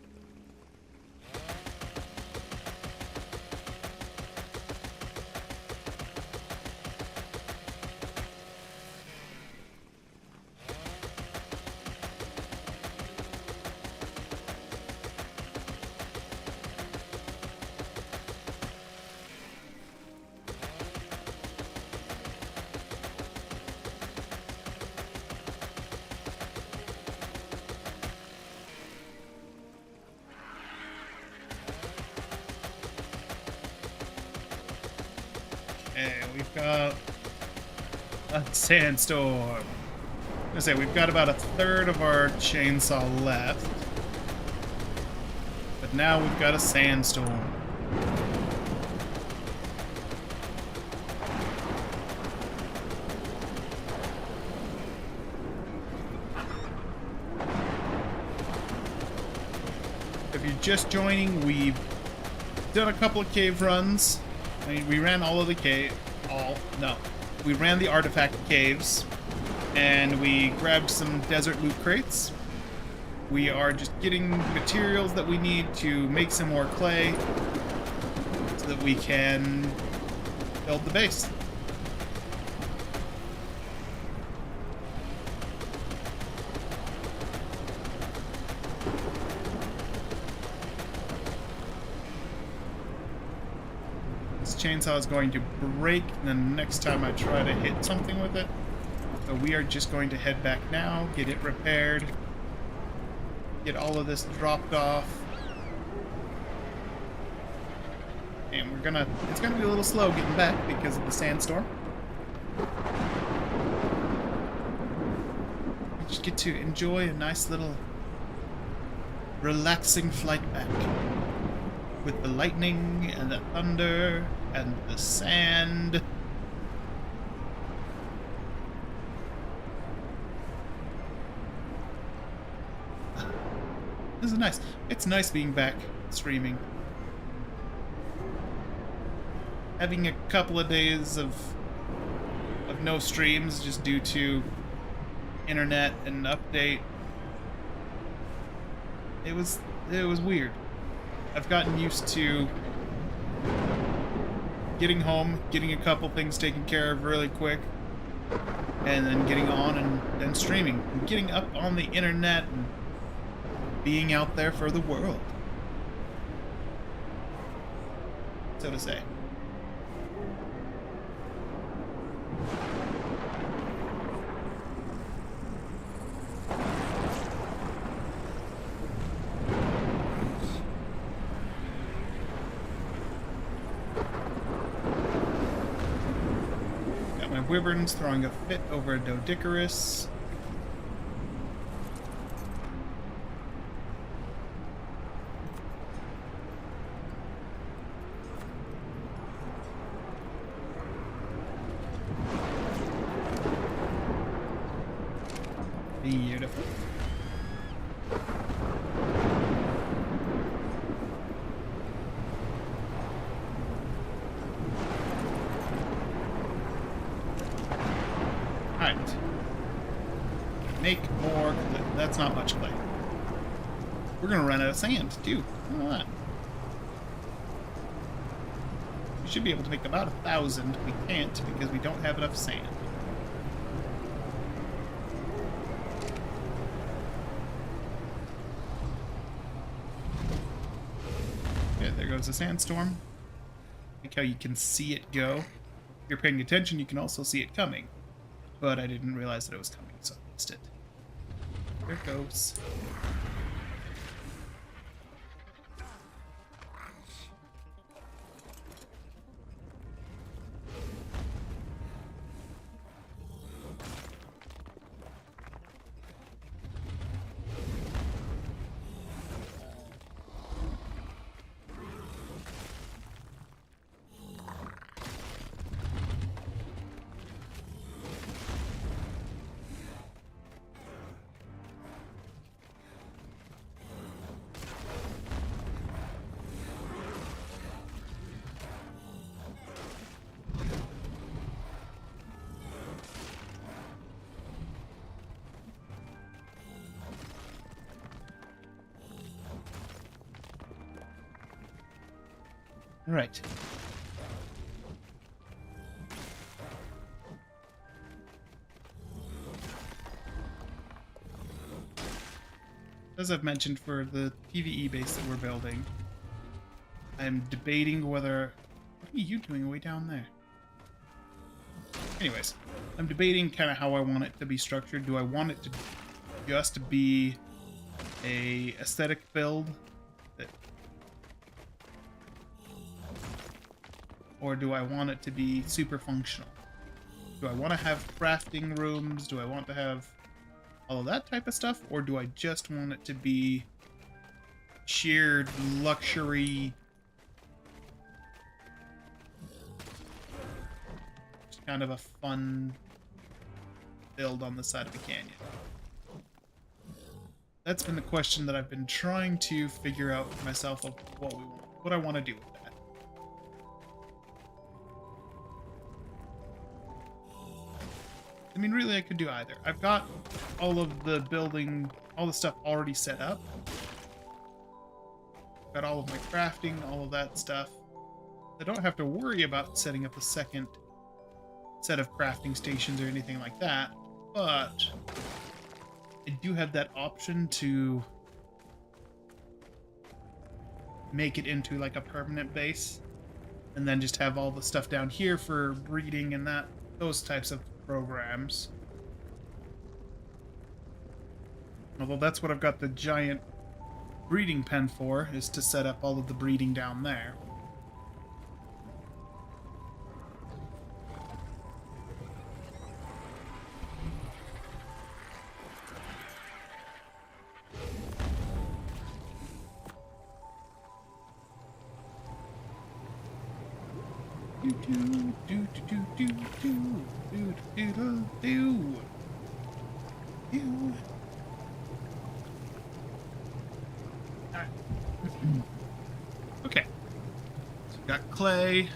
Okay, we've got a sandstorm. I say we've got about a third of our chainsaw left, but now we've got a sandstorm. you're just joining, we've done a couple of cave runs. I mean, we ran all of the we ran the artifact caves, and we grabbed some desert loot crates. We are just getting materials that we need to make some more clay so that we can build the base. This chainsaw is going to break the next time I try to hit something with it. So we are just going to head back now, get it repaired, get all of this dropped off. And it's gonna be a little slow getting back because of the sandstorm. We just get to enjoy a nice little relaxing flight back. With the lightning and the thunder and the sand. This is nice. It's nice being back streaming. Having a couple of days of no streams just due to internet and update. It was weird. I've gotten used to getting home, getting a couple things taken care of really quick, and then getting on and then streaming. And getting up on the internet and being out there for the world, so to say. Got my wyverns throwing a fit over a Doedicurus. Beautiful. Alright. Make more clay. That's not much clay. We're gonna run out of sand, too. Look at that. We should be able to make about 1,000. We can't because we don't have enough sand. There goes the sandstorm. Like how you can see it go. If you're paying attention, you can also see it coming. But I didn't realize that it was coming, so I missed it. There it goes. Right. As I've mentioned, for the PvE base that we're building, I'm debating whether... What are you doing way down there? Anyways, I'm debating kind of how I want it to be structured. Do I want it to just be a aesthetic build? Or do I want it to be super functional? Do I want to have crafting rooms? Do I want to have all of that type of stuff? Or do I just want it to be sheer luxury? Just kind of a fun build on the side of a canyon. That's been the question that I've been trying to figure out for myself of what I want to do with that. I mean, really, I could do either. I've got all of the building, all the stuff already set up. Got all of my crafting, all of that stuff. I don't have to worry about setting up a second set of crafting stations or anything like that, but I do have that option to make it into like a permanent base and then just have all the stuff down here for breeding and those types of programs. Although that's what I've got the giant breeding pen for, is to set up all of the breeding down there. Okay, so we got clay.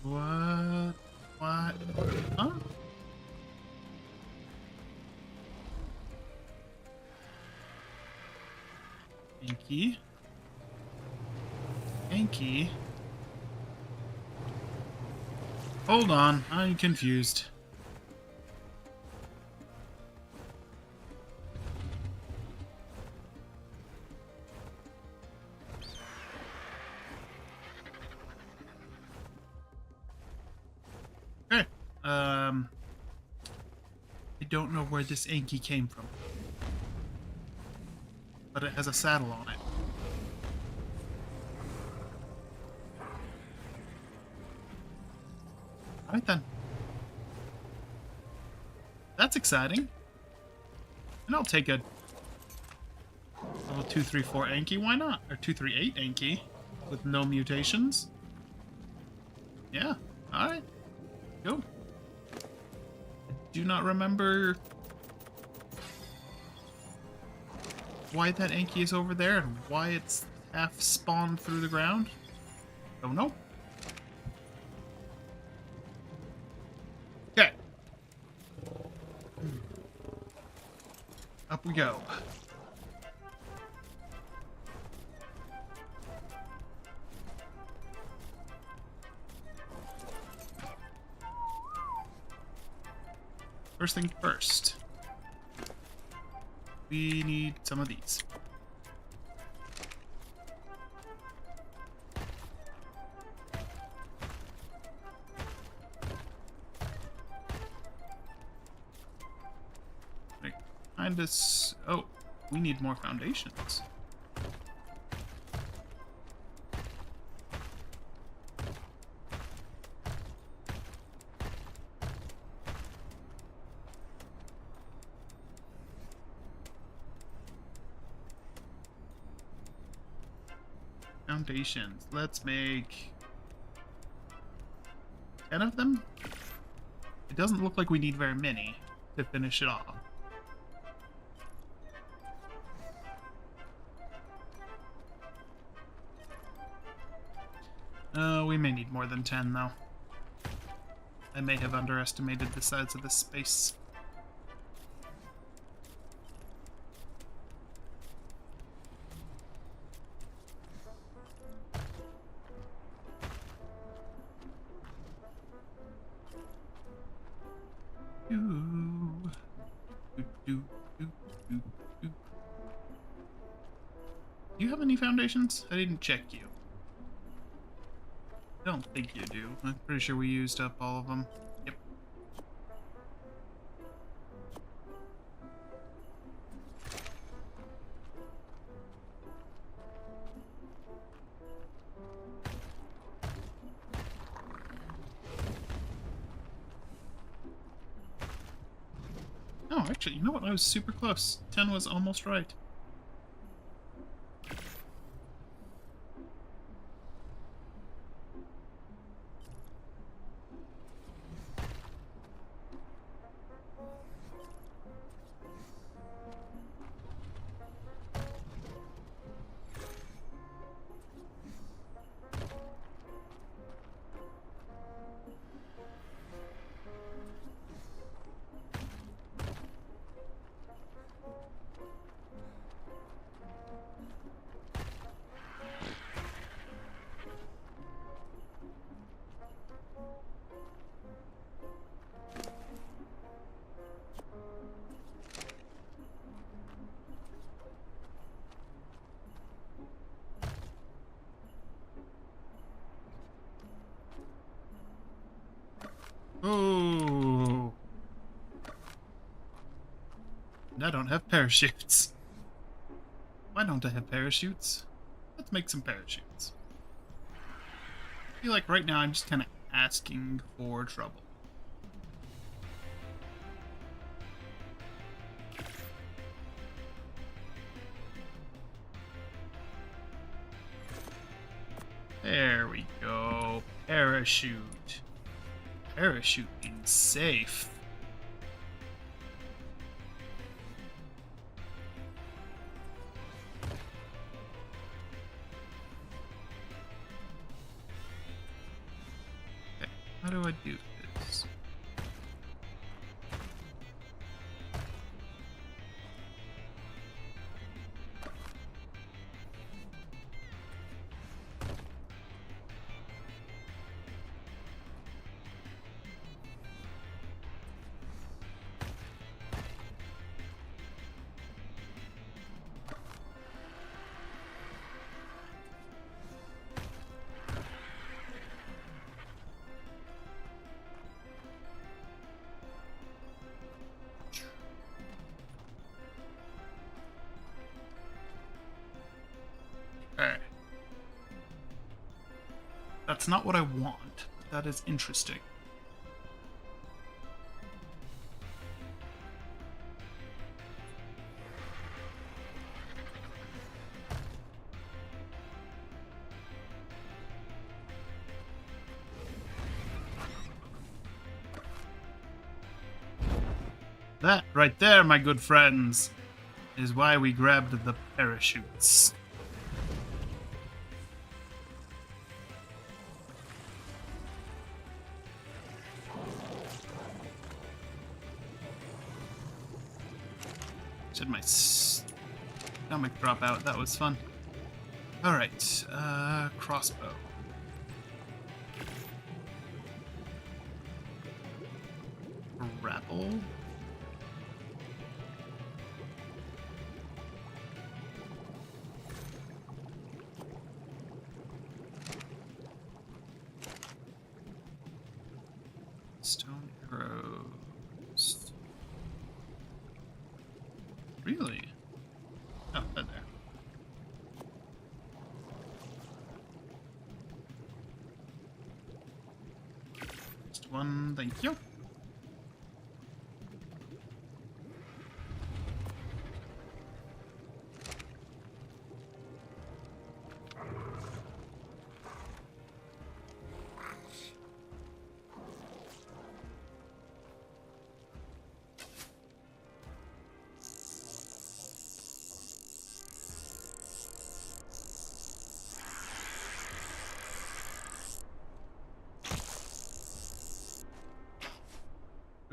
What? What? Huh? Yankee. Yankee. Hold on, I'm confused. Okay. I don't know where this Yankee came from, but it has a saddle on it. Alright then. That's exciting. And I'll take a level 234 Anki, why not? Or 238 Anki with no mutations. Yeah, alright. Go. I do not remember why that Anki is over there and why it's half spawned through the ground. Don't know. Okay. Up we go. First thing first. We need some of these. Oh, we need more foundations. Foundations. Let's make 10 of them. It doesn't look like we need very many to finish it off. We may need more than 10, though. I may have underestimated the size of this space. Do you have any foundations? I didn't check you. I don't think you do. I'm pretty sure we used up all of them. Yep. No, actually, you know what? I was super close. 10 was almost right. Oh. And I don't have parachutes. Why don't I have parachutes? Let's make some parachutes. I feel like right now I'm just kind of asking for trouble. There we go. Parachute. Parachute being safe. Okay, how do I do this? Okay. That's not what I want. That is interesting. That right there, my good friends, is why we grabbed the parachutes. Did my stomach drop out? That was fun. Alright, crossbow. Grapple. Stone arrows. Really? Oh, right there. Just one, thank you.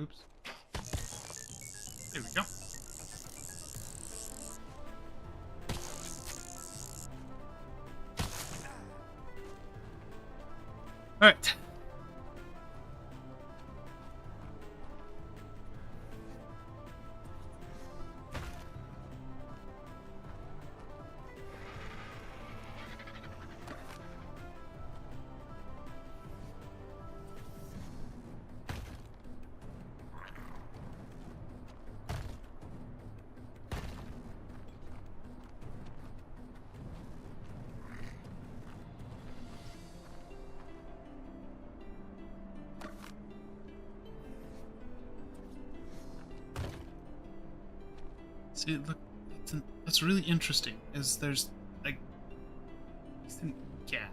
Oops. There we go. All right. See, look, that's really interesting. Is there's like a gap?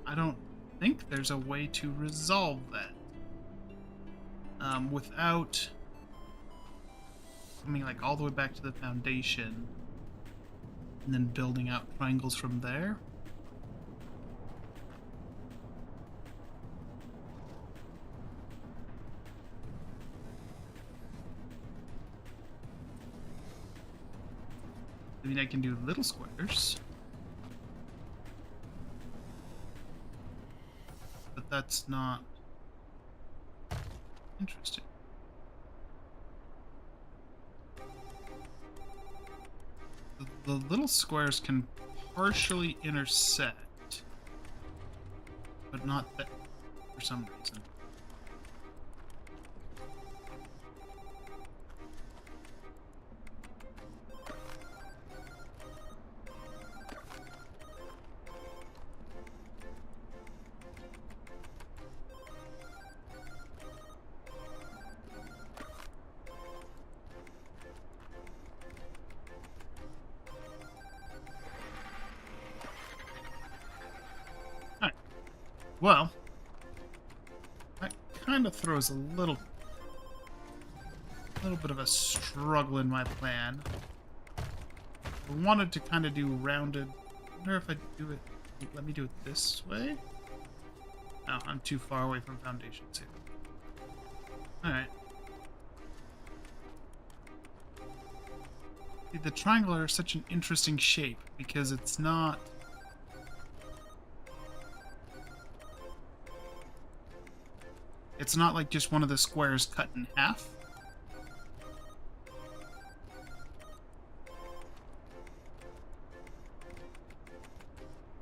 I don't think there's a way to resolve that without coming like all the way back to the foundation and then building out triangles from there. I mean, I can do little squares, but that's not interesting. The little squares can partially intersect, but not that for some reason. Well, that kind of throws a little bit of a struggle in my plan. I wanted to kind of do rounded. I wonder if I do it. Let me do it this way. No, I'm too far away from foundations here. All right. See, the triangular is such an interesting shape because it's not. It's not like just one of the squares cut in half.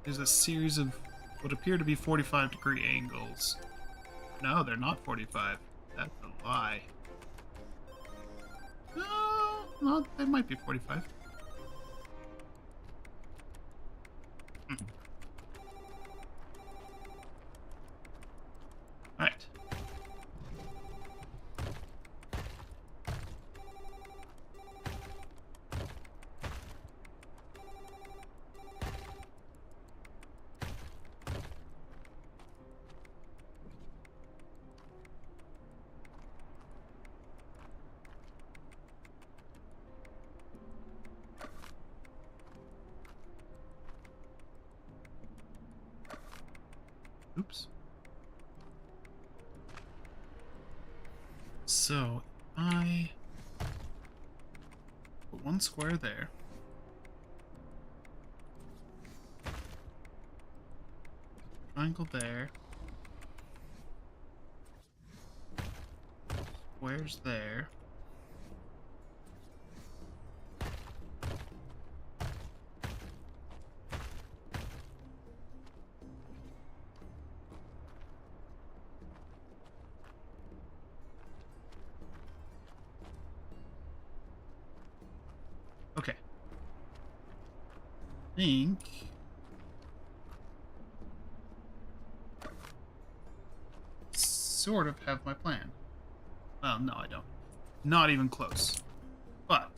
There's a series of what appear to be 45-degree angles. No, they're not 45. That's a lie. No, they might be 45. All right. Oops. So, I put one square there. Triangle there. Squares there. Okay. I think sort of have my plan. Well, no, I don't. Not even close. But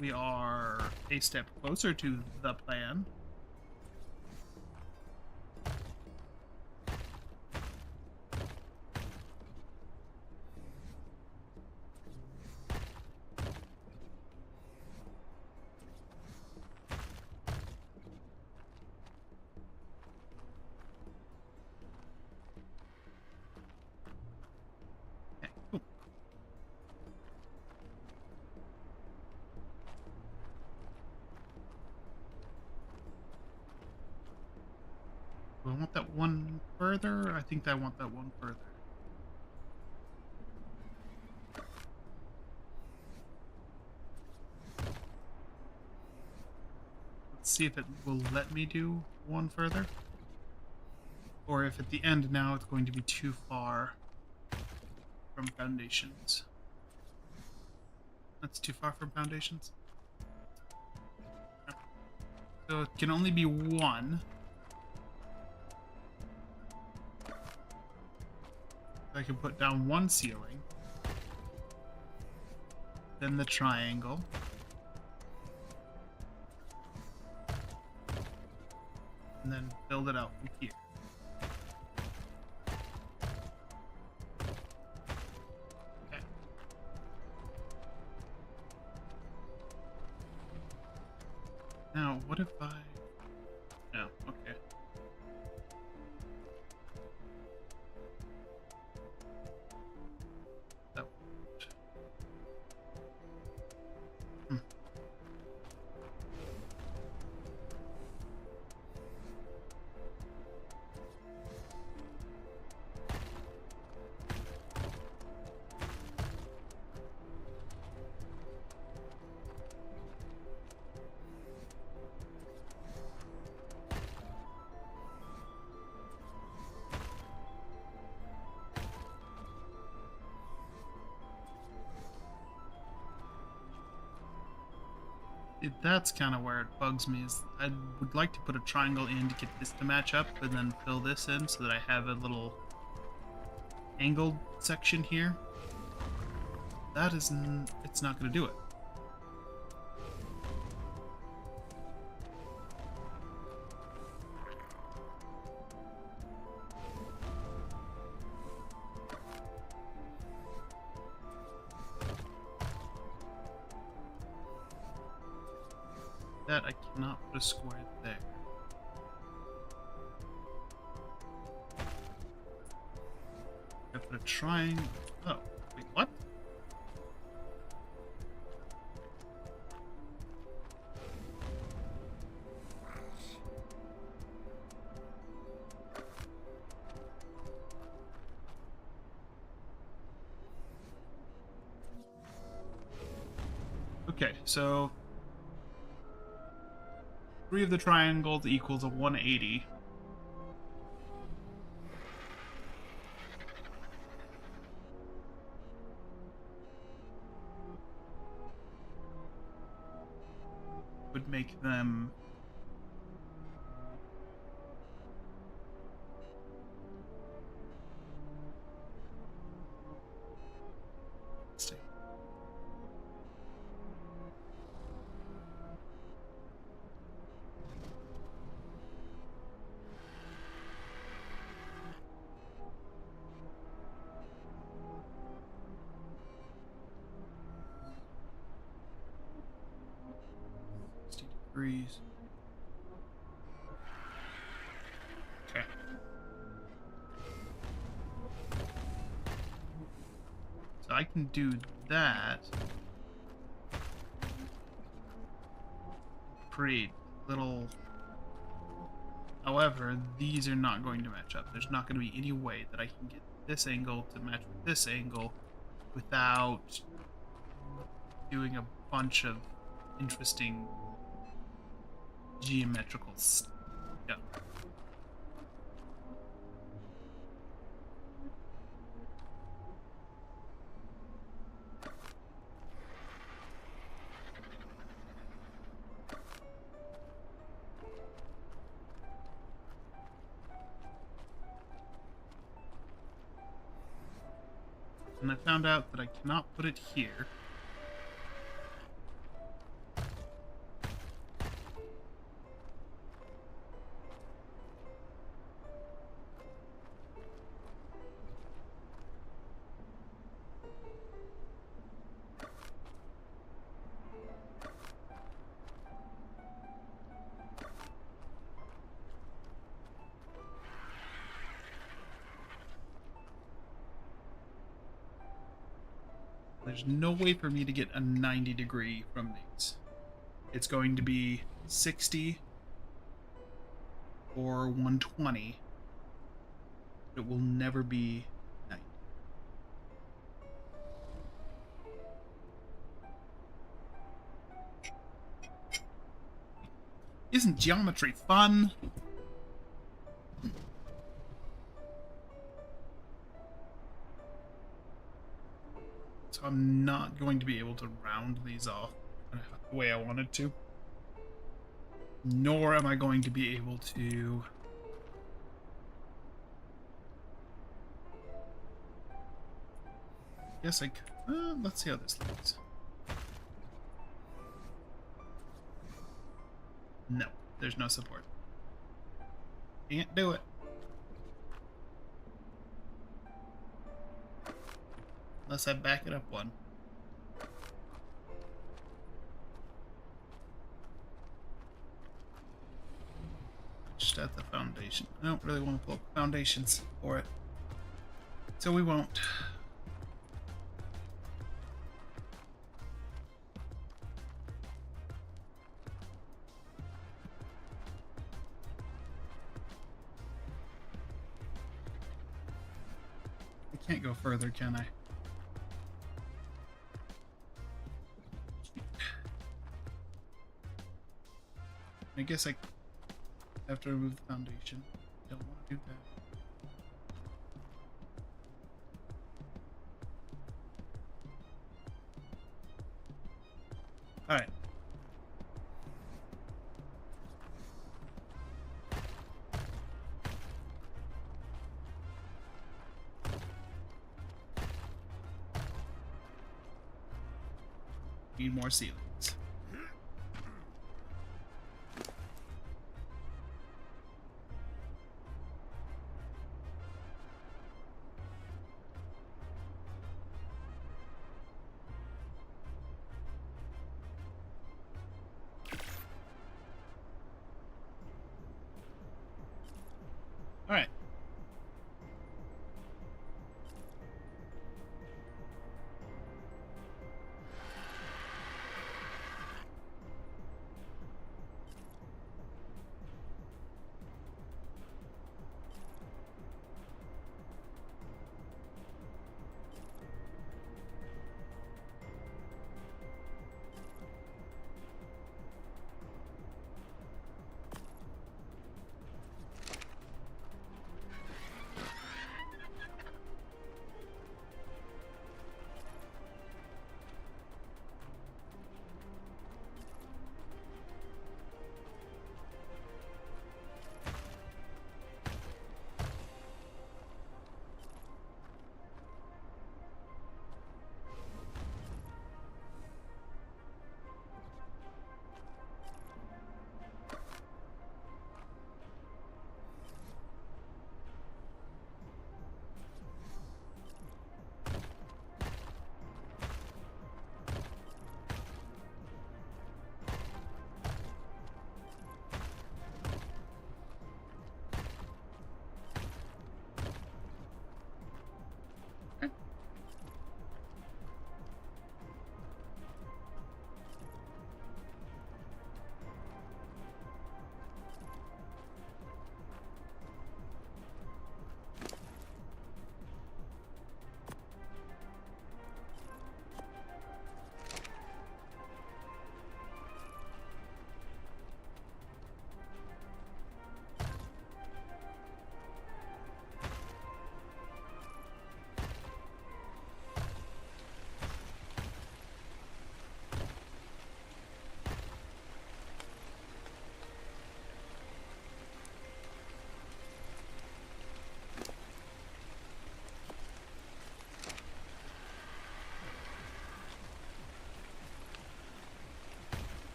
we are a step closer to the plan. Do I want that one further? I think I want that one further. Let's see if it will let me do one further. Or if at the end now it's going to be too far from foundations. That's too far from foundations. So it can only be one. I can put down one ceiling. then the triangle. And then build it out from here. Okay. Now, what if I... No, okay. That worked. That's kind of where it bugs me, is I would like to put a triangle in to get this to match up and then fill this in so that I have a little angled section here. That isn't, it's not going to do it. That I cannot put a square there. I put a triangle. Oh, wait, what? Okay, so 3 of the triangles equals a 180. Would make them... Let's see. Degrees. Okay. So I can do that. Create little... However, these are not going to match up. There's not going to be any way that I can get this angle to match with this angle without doing a bunch of interesting geometrical stuff. And I found out that I cannot put it here. There's no way for me to get a 90-degree from these. It's going to be 60 or 120. It will never be 90. Isn't geometry fun? So I'm not going to be able to round these off the way I wanted to. Nor am I going to be able to... Yes, I could. Let's see how this looks. No, there's no support. Can't do it. Unless I back it up one. Just at the foundation. I don't really want to pull up foundations for it. So we won't. I can't go further, can I? I guess I have to remove the foundation. Don't want to do that. Alright. Need more ceilings. All right.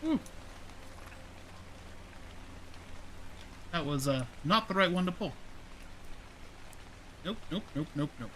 Ooh, that was not the right one to pull. Nope, nope, nope, nope, nope.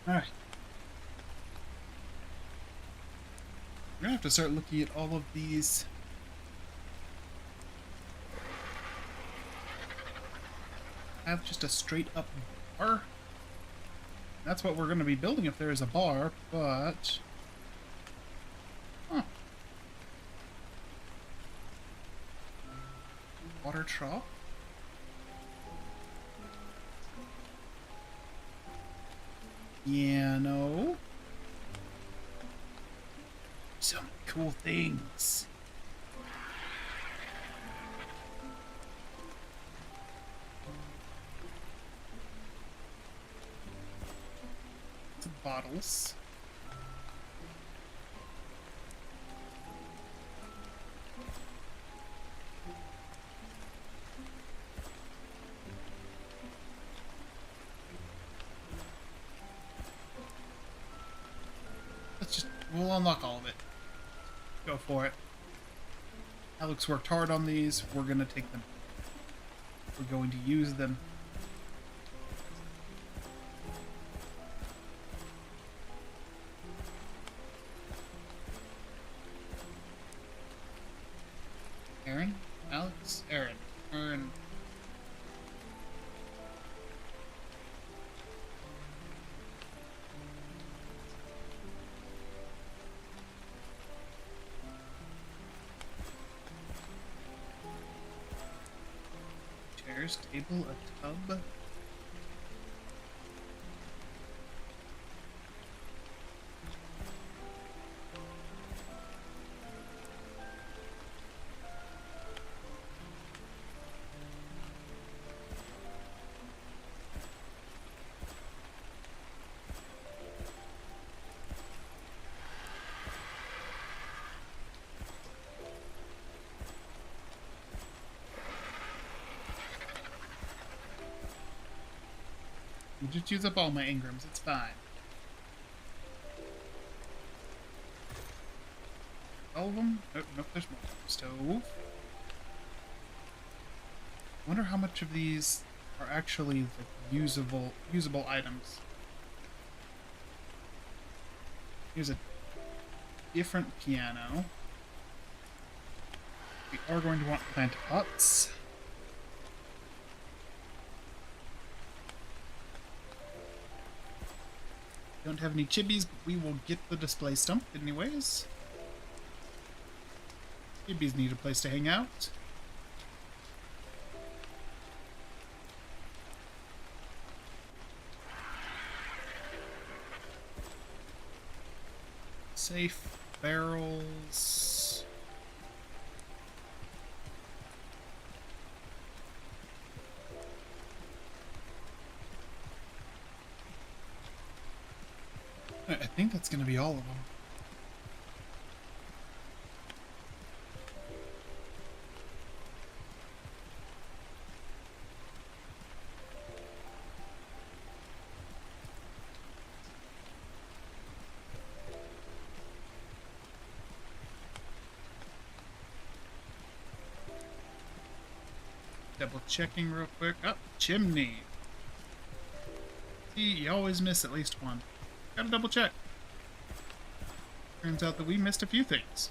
All right. We're gonna have to start looking at all of these. Have just a straight up bar. That's what we're going to be building if there is a bar, but... Huh. Water trough. Yeah, no. So many cool things. Some bottles. We'll unlock all of it. Go for it. Alex worked hard on these. We're going to take them. We're going to use them. Aaron? Alex? Aaron. Aaron. Chairs, table, a tub. You just use up all my engrams, it's fine. All of them? Nope, nope, there's more. Stove. Wonder how much of these are actually like, usable items. Here's a different piano. We are going to want plant pots. Don't have any chibis, but we will get the display stump anyways. Chibis need a place to hang out. Safe barrels. I think that's going to be all of them. Double checking real quick. Oh, chimney. See, you always miss at least one. Gotta double check. Turns out that we missed a few things.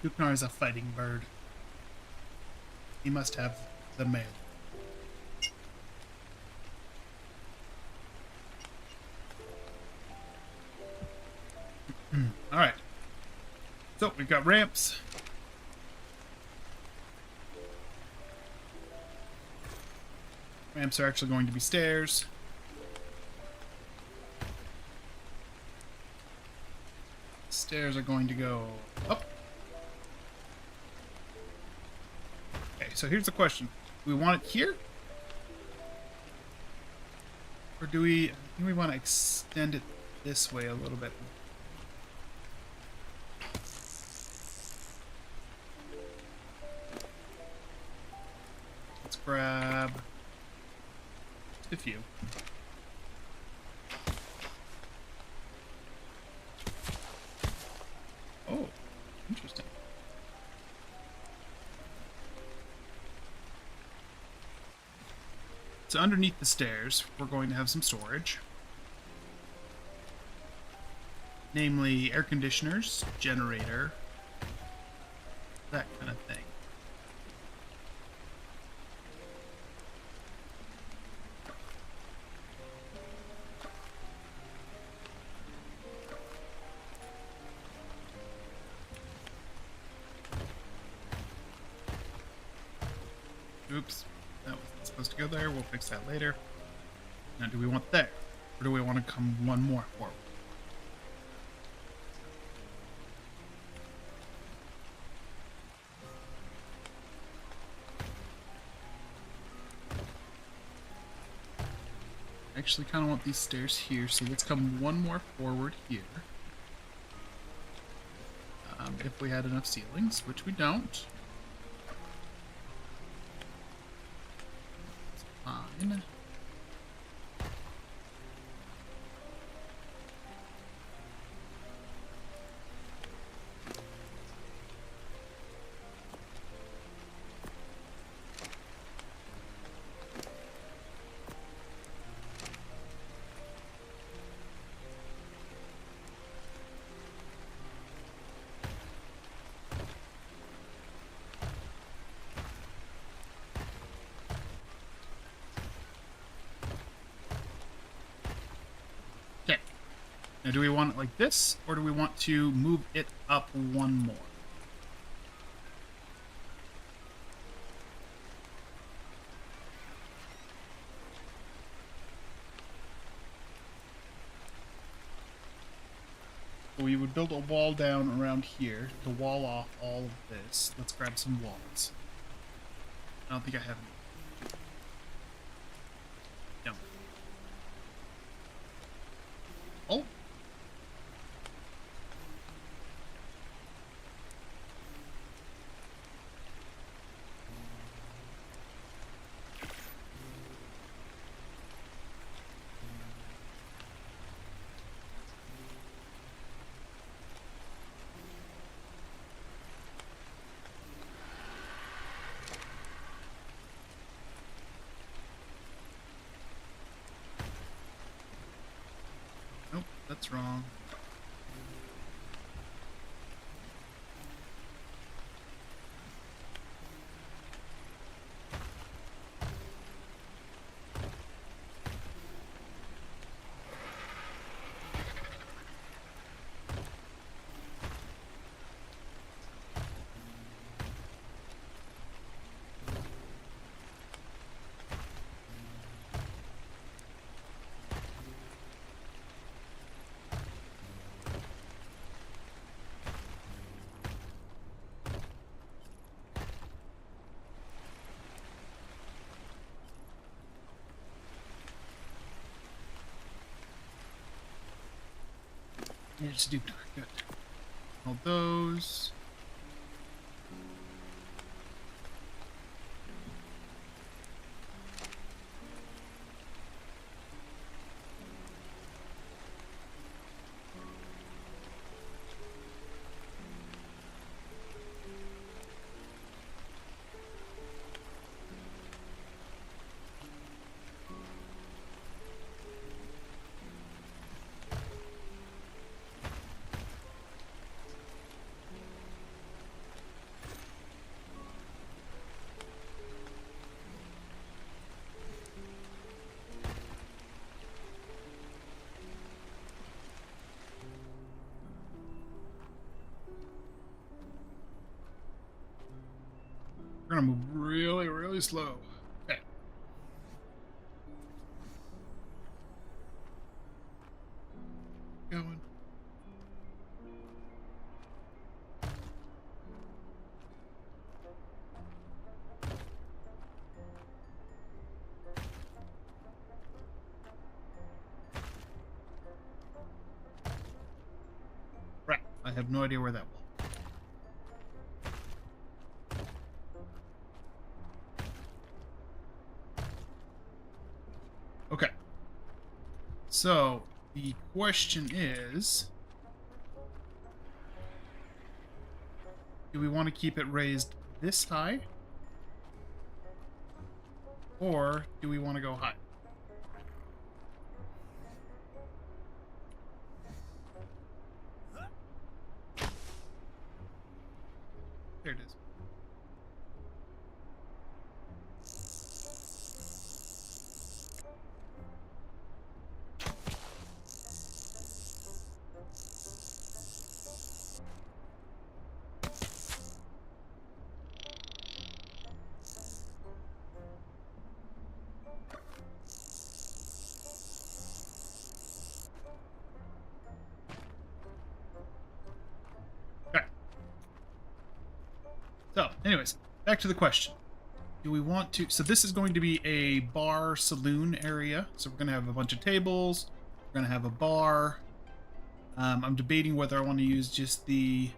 Duknar is a fighting bird. He must have the male. All right. So we've got ramps. Ramps are actually going to be stairs. Stairs are going to go up. Okay, so here's the question. Do we want it here? Or do we want to extend it this way a little bit? Let's grab a few. Oh, interesting. So underneath the stairs, we're going to have some storage. Namely, air conditioners, generator, that kind of thing. Oops, that wasn't supposed to go there. We'll fix that later. Now, do we want there? Or do we want to come one more forward? I actually kind of want these stairs here, so let's come one more forward here. If we had enough ceilings, which we don't. Fine. Now, do we want it like this, or do we want to move it up one more? So we would build a wall down around here to wall off all of this. Let's grab some walls. I don't think I have any. No. Oh! Nope, that's wrong. It's Duke. Good. All those. We're gonna move really, really slow. Okay. Going. Right. I have no idea where that was. Okay. So the question is, do we want to keep it raised this high? Or do we want to go high? There it is. Okay. So, anyways, back to the question. Do we want to... So this is going to be a bar saloon area. So we're going to have a bunch of tables. We're going to have a bar. I'm debating whether I want to use just the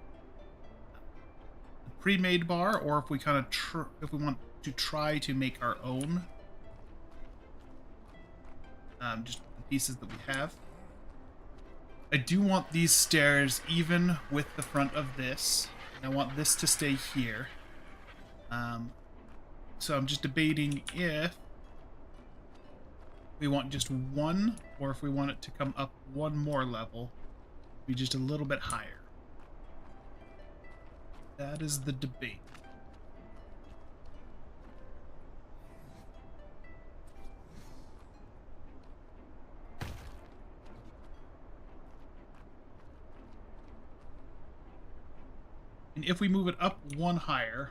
pre-made bar, or if we kind of if we want to try to make our own. Just the pieces that we have. I do want these stairs even with the front of this. And I want this to stay here. So I'm just debating if we want just one, or if we want it to come up one more level, be just a little bit higher. That is the debate. And if we move it up one higher,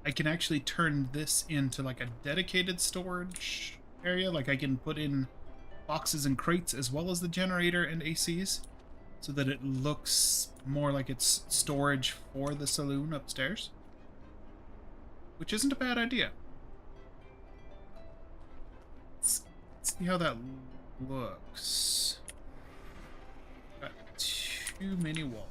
I can actually turn this into like a dedicated storage area. Like I can put in boxes and crates as well as the generator and ACs, so that it looks more like it's storage for the saloon upstairs. Which isn't a bad idea. Let's see how that looks. Got too many walls.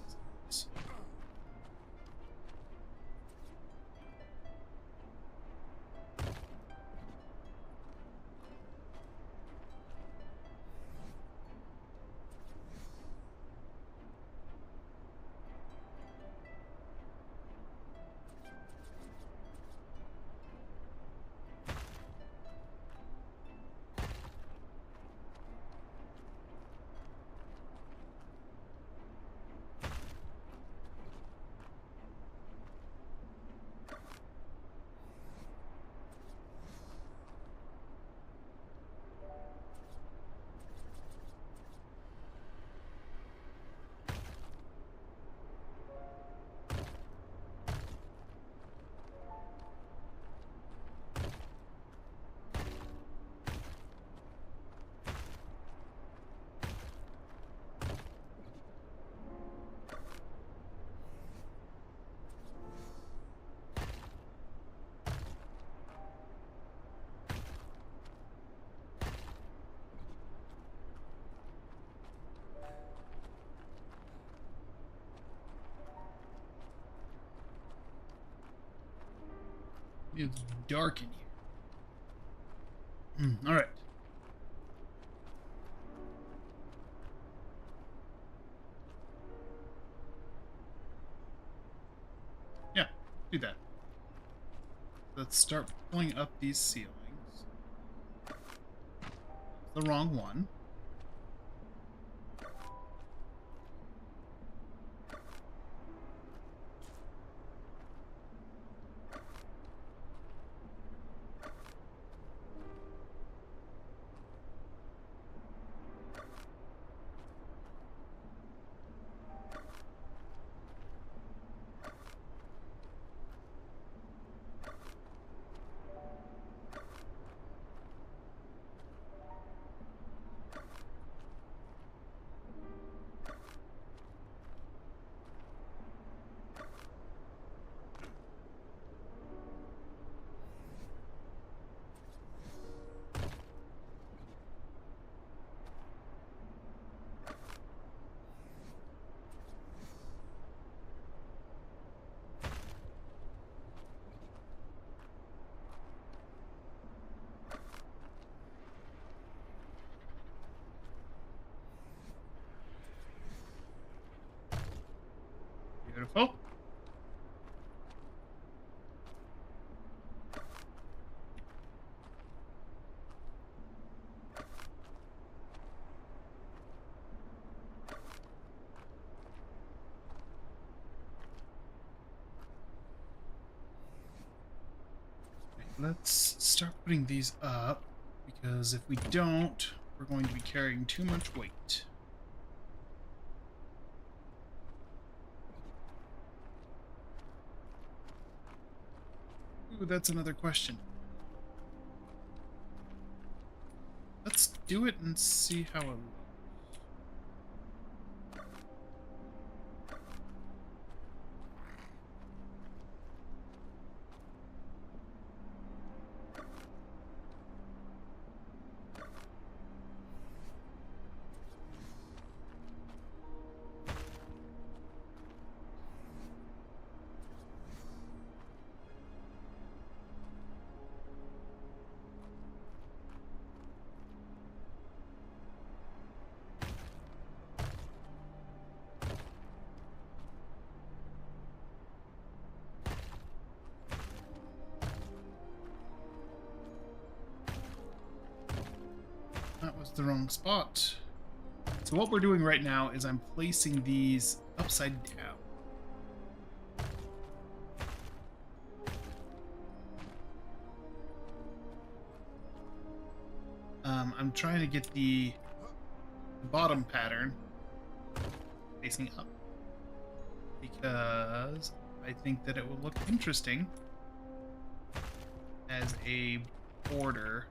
It's dark in here. All right. Yeah, do that. Let's start pulling up these ceilings. The wrong one. Let's start putting these up, because if we don't, we're going to be carrying too much weight. Ooh, that's another question. Let's do it and see how it looks. That was the wrong spot. So what we're doing right now is I'm placing these upside down. I'm trying to get the bottom pattern facing up, because I think that it will look interesting as a border.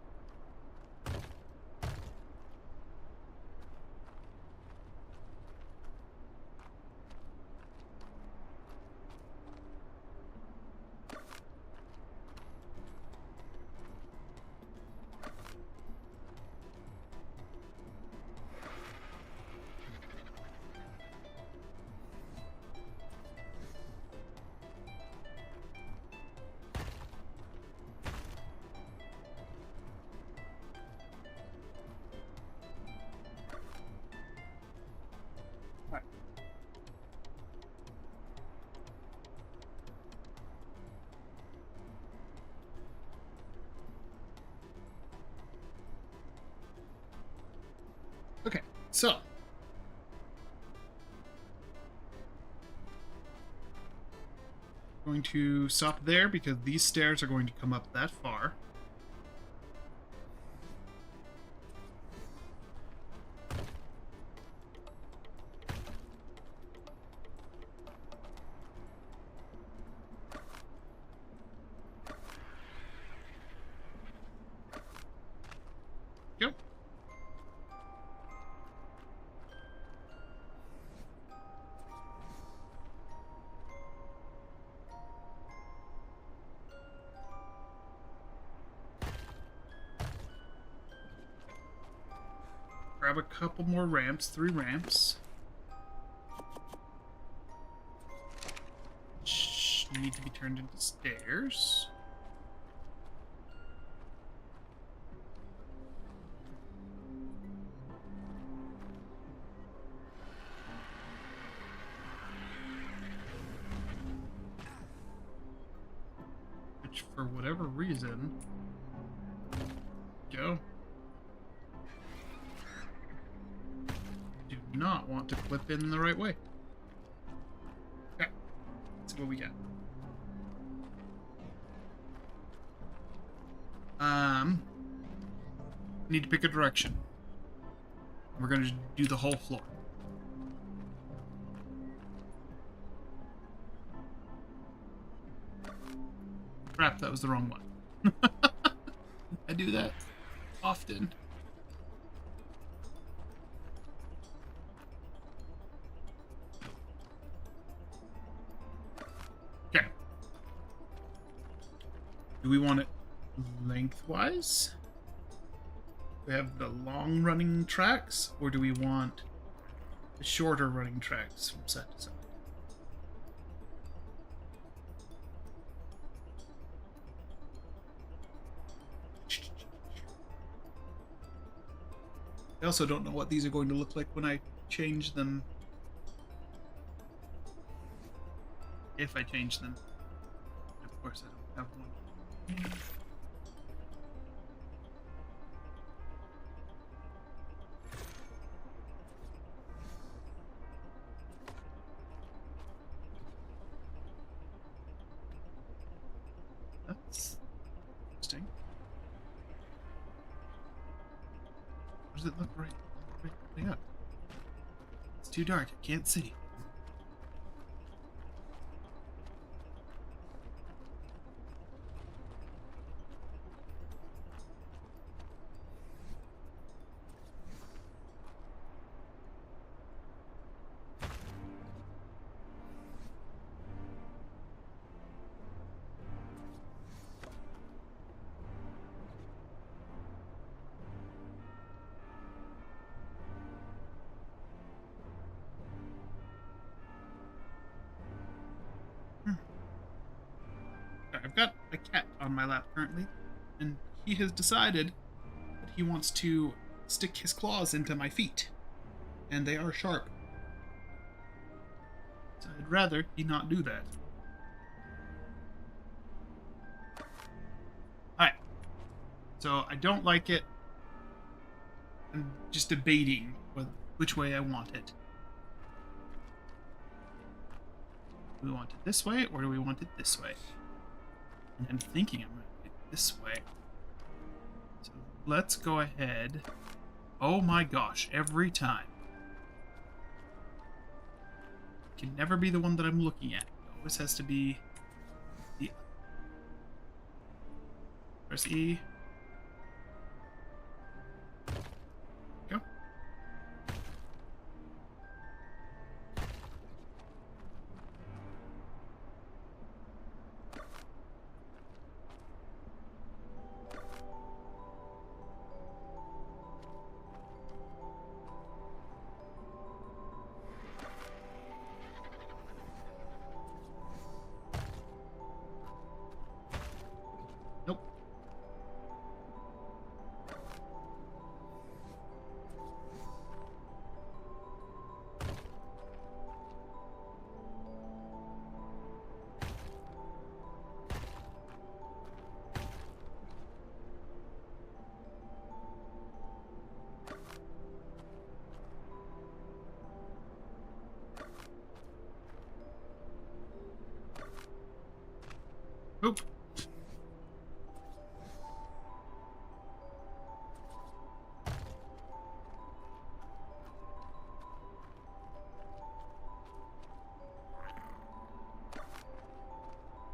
Okay, so going to stop there because these stairs are going to come up that far. Yep. Grab a couple more ramps, 3 ramps. Which need to be turned into stairs. Which, for whatever reason, go. Do not want to clip in the right way. Okay, let's see what we get. Need to pick a direction. We're going to do the whole floor. Crap, that was the wrong one. I do that often. Okay. Do we want it lengthwise? We have the long running tracks, or do we want the shorter running tracks from side to side? I also don't know what these are going to look like when I change them. If I change them. Of course, I don't have one. does it look right up? It's too dark. I can't see. I've got a cat on my lap currently, and he has decided that he wants to stick his claws into my feet, and they are sharp. So I'd rather he not do that. Alright. So I don't like it. I'm just debating which way I want it. Do we want it this way, or do we want it this way? And I'm thinking I'm going to it this way. So let's go ahead. Oh my gosh, every time. It can never be the one that I'm looking at. It always has to be the... Press E. Go. Nope. Oop.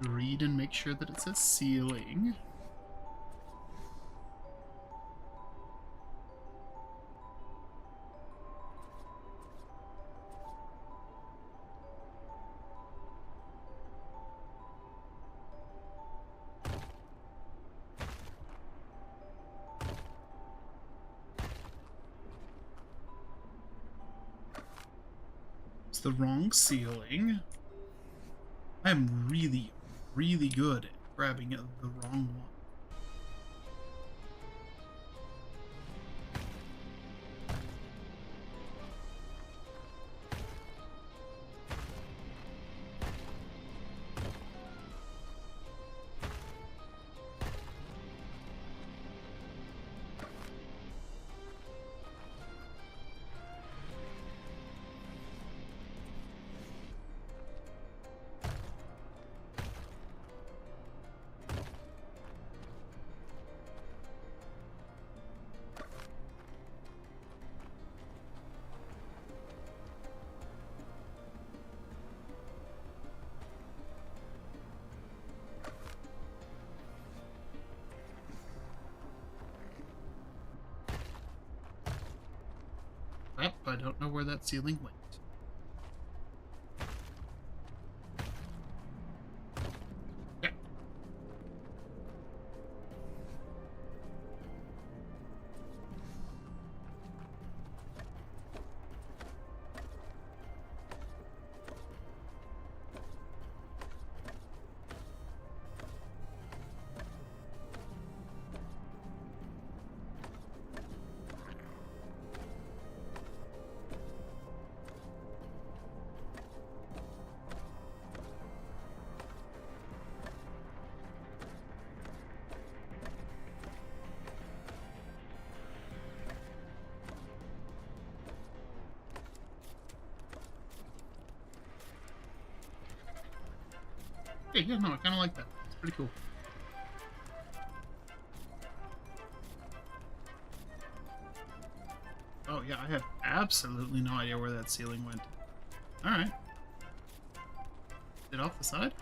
Read and make sure that it says ceiling. It's the wrong ceiling. I'm really, really good at grabbing the wrong one. Yep, I don't know where that ceiling went. Yep. Hey, yeah, no, I kind of like that. It's pretty cool. yeah, I have absolutely no idea where that ceiling went. Alright. Is it off the side?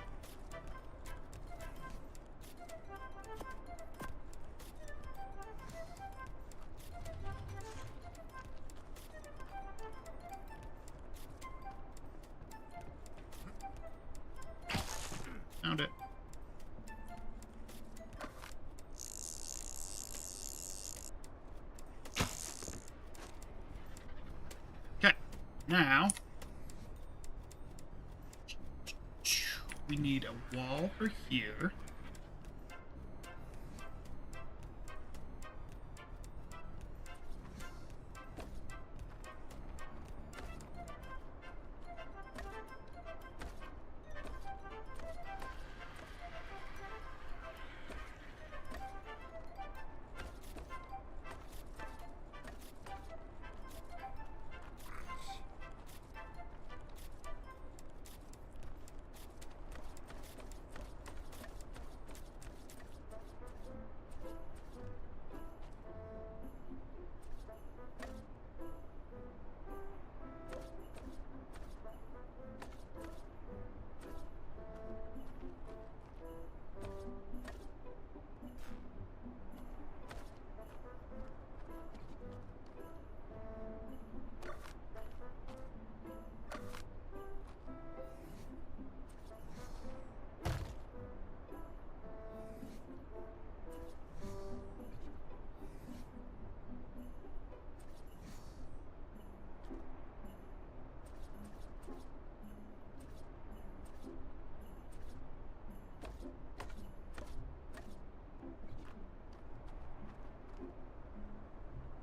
Found it. Okay, now we need a wall for here.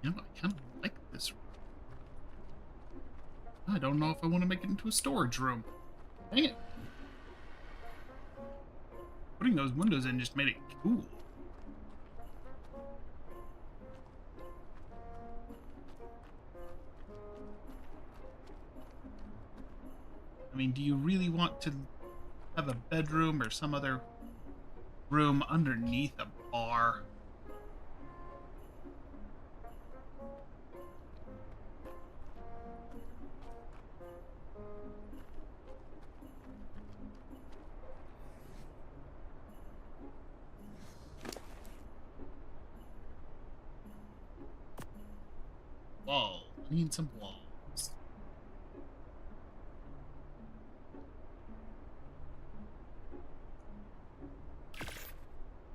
You know, I kind of like this room. I don't know if I want to make it into a storage room. Dang it. Putting those windows in just made it cool. I mean, do you really want to have a bedroom or some other room underneath a bar? Whoa, I need some walls.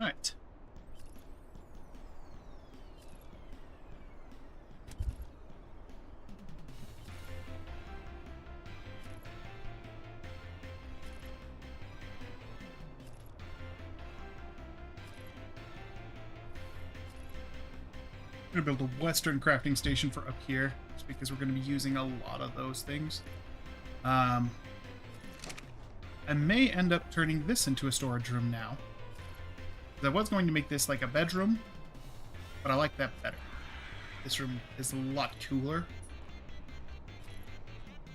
Alright. I'm gonna build a western crafting station for up here, just because we're gonna be using a lot of those things. I may end up turning this into a storage room now. I was going to make this like a bedroom, but I like that better. This room is a lot cooler.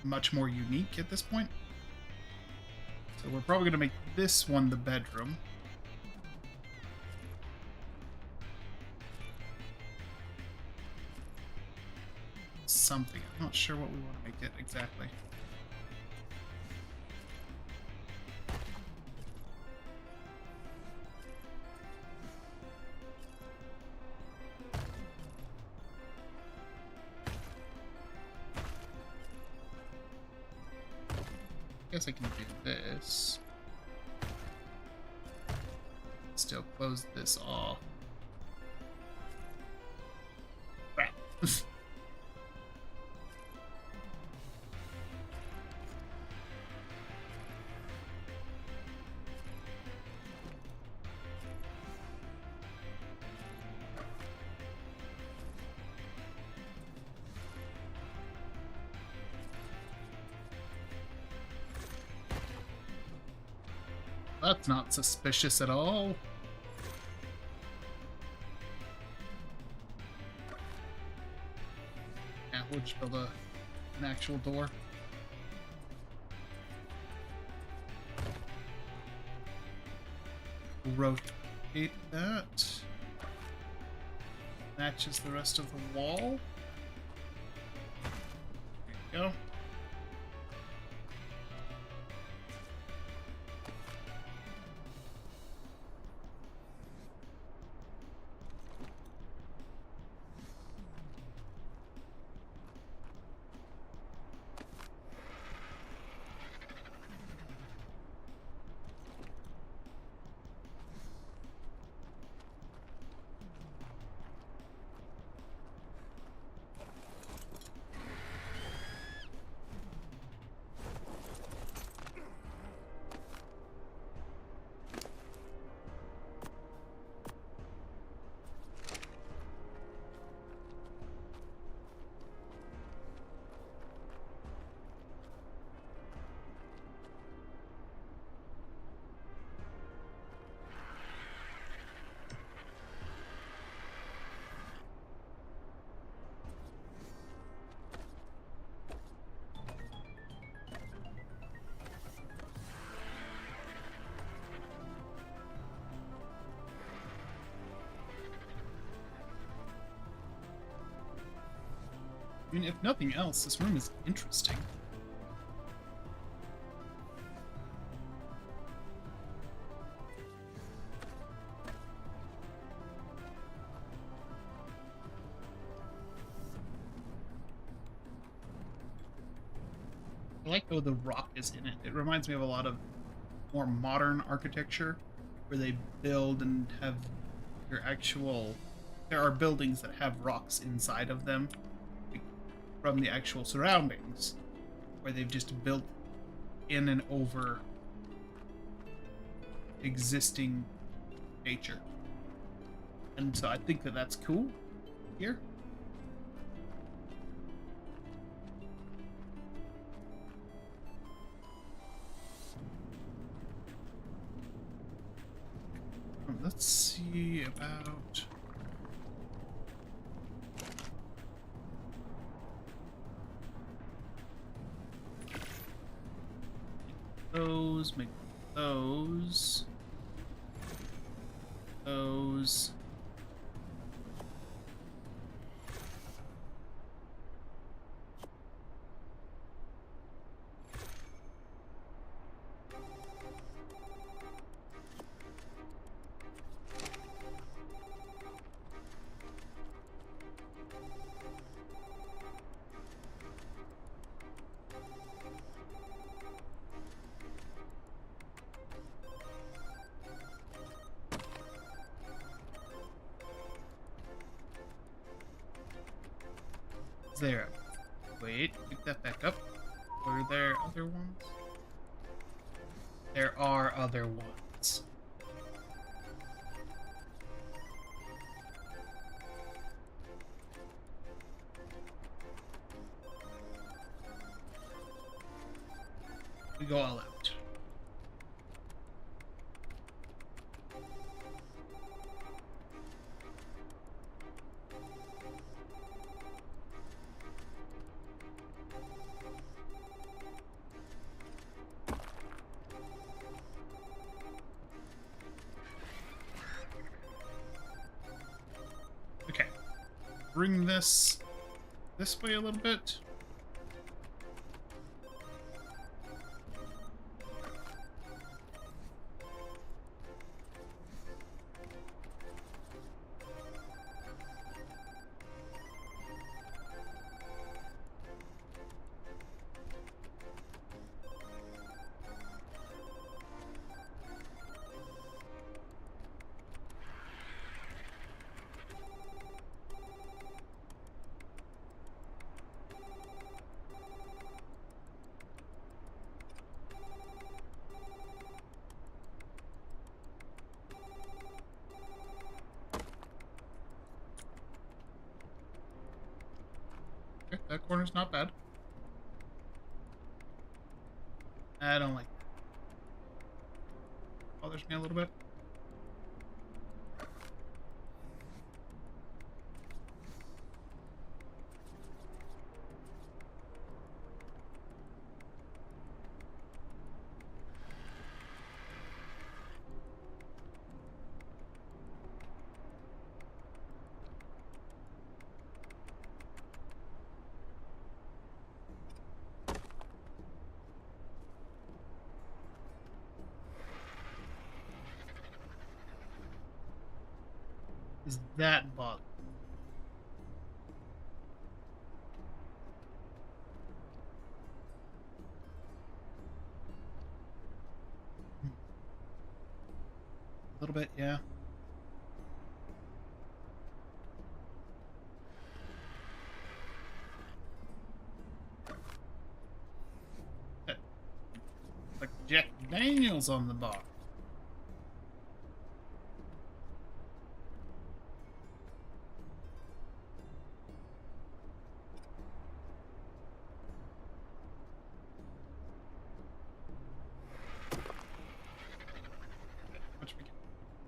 Much more unique at this point. So we're probably going to make this one the bedroom. Something. I'm not sure what we want to make it exactly. I guess I can do this. Still close this off. Crap. That's not suspicious at all. Yeah, we'll just build an actual door. Rotate that. Matches the rest of the wall. Go. I mean, if nothing else, this room is interesting. I like how the rock is in it. It reminds me of a lot of more modern architecture where they build and have your actual... There are buildings that have rocks inside of them from the actual surroundings, where they've just built in and over existing nature. And so I think that that's cool here. Let's see about... Those, make those. Those. There. Wait, pick that back up. Were there other ones? There are other ones. We go all out. Okay. Bring this way a little bit. Okay, that corner's not bad. I don't like that. Bothers me a little bit. is that bug. A little bit, yeah. Like Jack Daniels on the bar.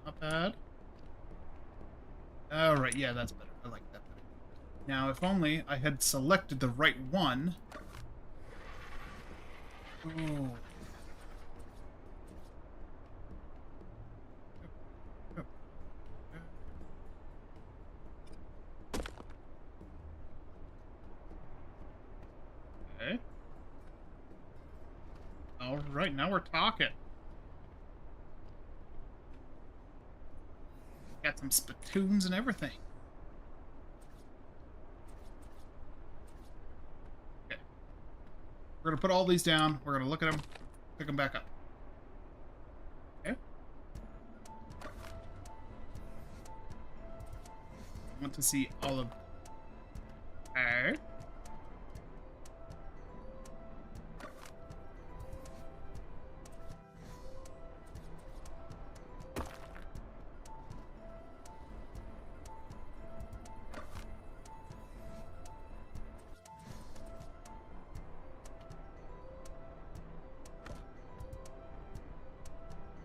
Not bad. All right, yeah, that's better. I like that better. Now, if only I had selected the right one. Oh. Okay. All right, now we're talking. Got some spittoons and everything. Okay. We're gonna put all these down. We're gonna look at them, pick them back up. Okay. I want to see all of. Okay.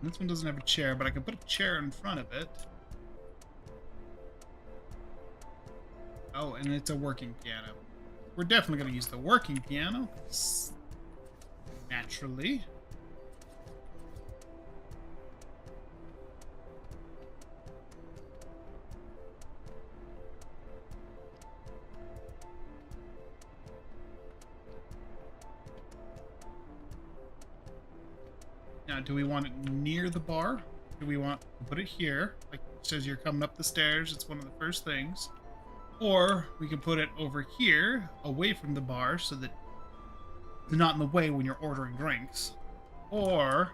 This one doesn't have a chair, but I can put a chair in front of it. Oh, and it's a working piano. We're definitely going to use the working piano. Naturally. Now, do we want it near the bar? Do we want to put it here? Like it says you're coming up the stairs. It's one of the first things. Or we can put it over here, away from the bar, so that it's not in the way when you're ordering drinks. Or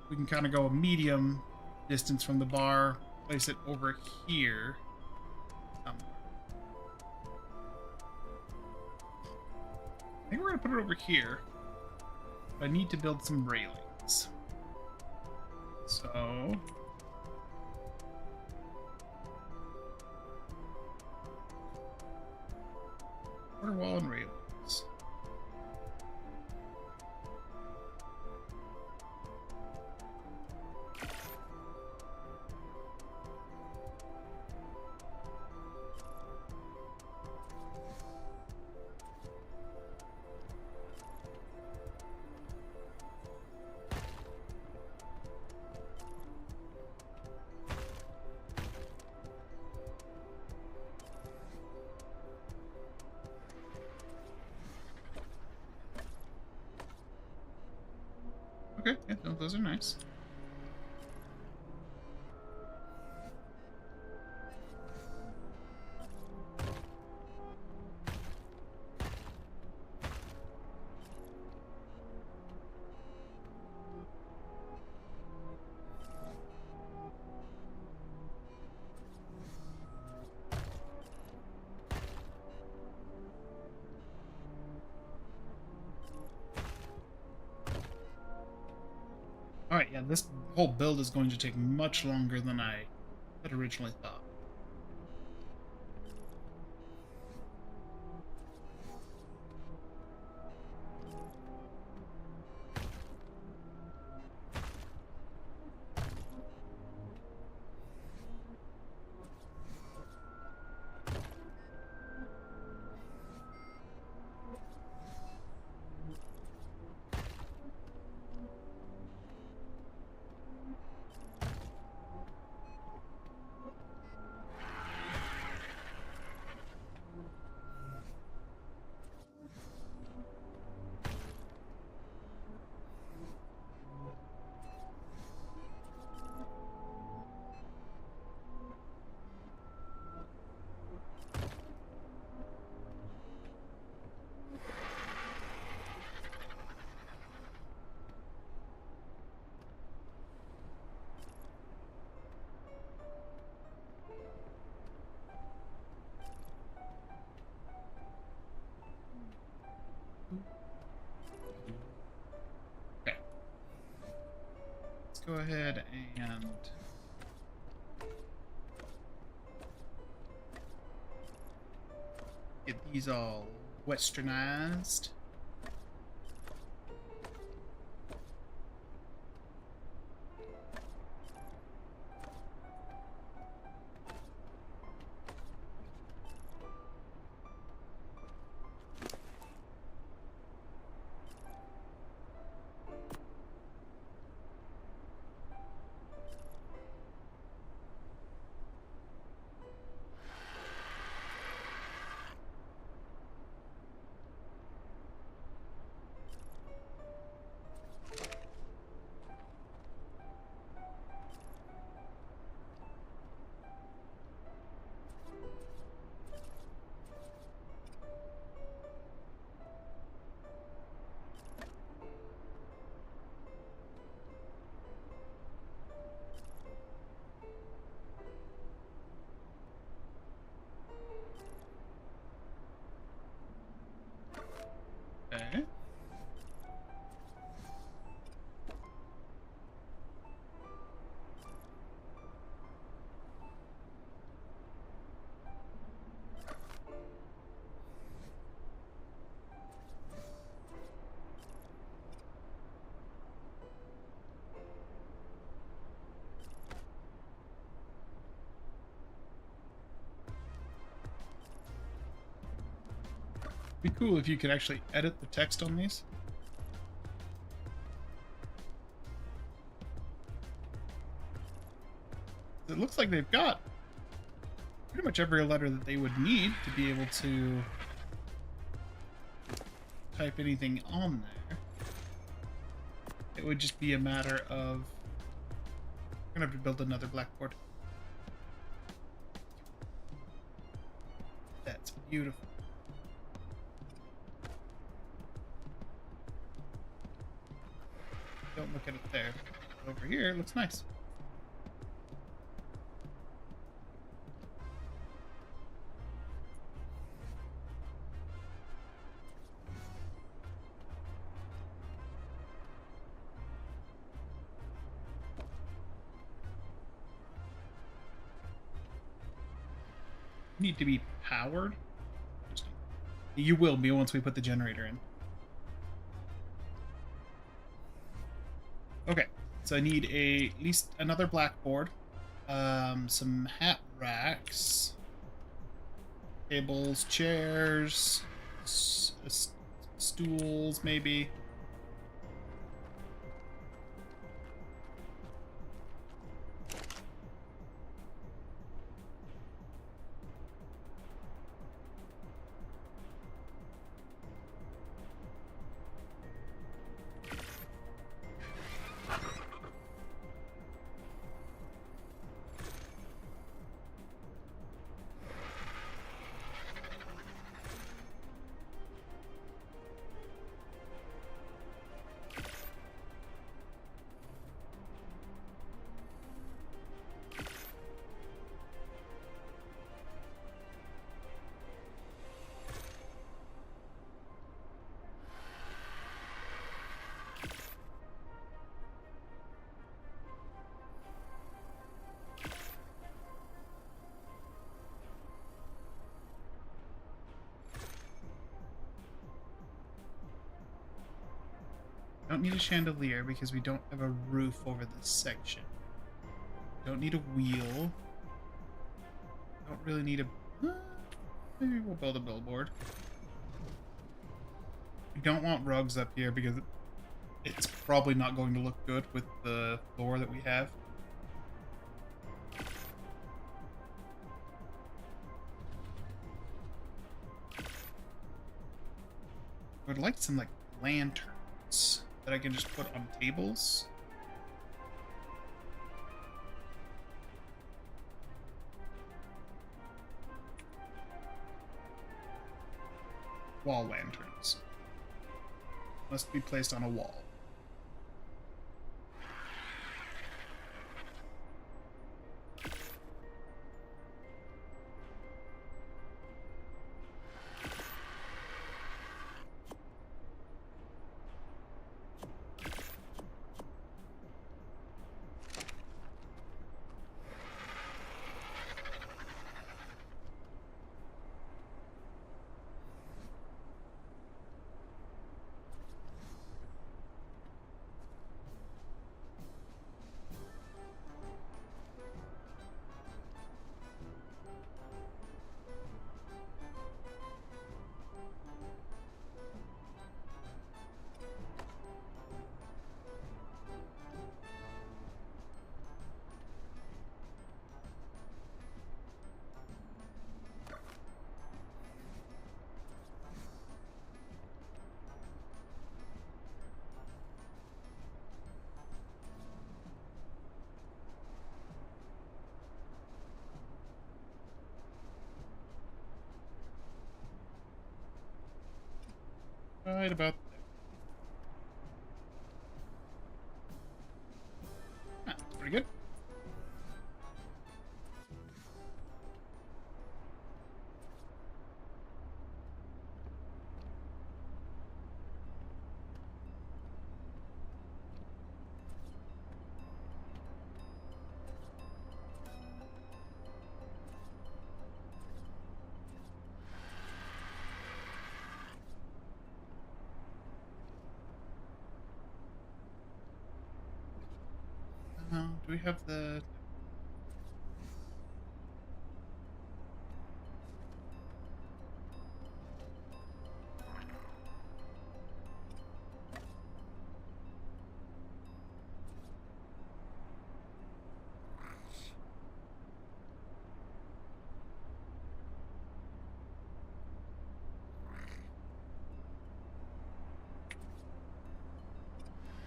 we can kind of go a medium distance from the bar, place it over here. I think we're going to put it over here. But I need to build some railings. So... quarter wall and railings. Okay, yeah, no, those are nice. Alright, yeah, this whole build is going to take much longer than I had originally thought. ahead and get these all westernized. Okay. Be cool if you could actually edit the text on these. It looks like they've got pretty much every letter that they would need to be able to type anything on there. It would just be a matter of... I'm gonna have to build another blackboard. That's beautiful. Don't look at it there. Over here, it looks nice. Need to be powered. You will be once we put the generator in. Okay, so I need at least another blackboard, some hat racks, tables, chairs, stools, maybe. Don't need a chandelier because we don't have a roof over this section. Don't need a wheel. Don't really need a... maybe we'll build a billboard. We don't want rugs up here because it's probably not going to look good with the floor that we have. I would like some, like, lanterns that I can just put on tables. Wall lanterns. Must be placed on a wall. right about there. Ah, that's pretty good. Do we have the...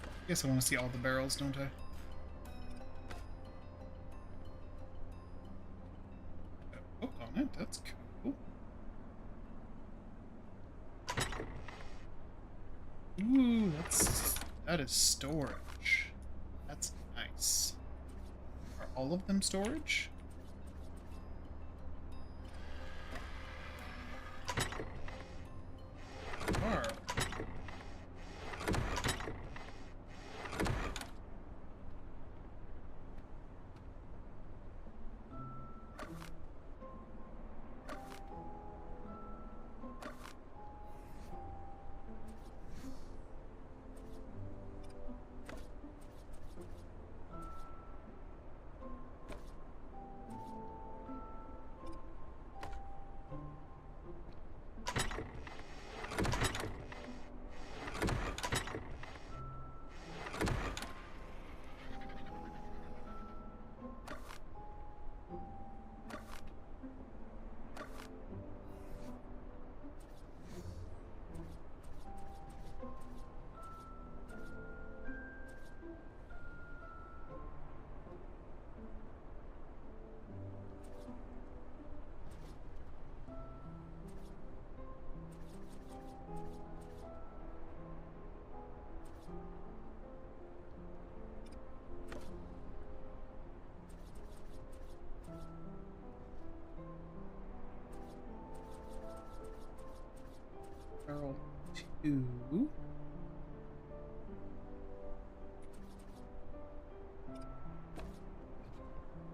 I guess I want to see all the barrels, don't I? Got a hook on it, that's cool. Ooh, that is storage. That's nice. Are all of them storage? Are. Barrel 2.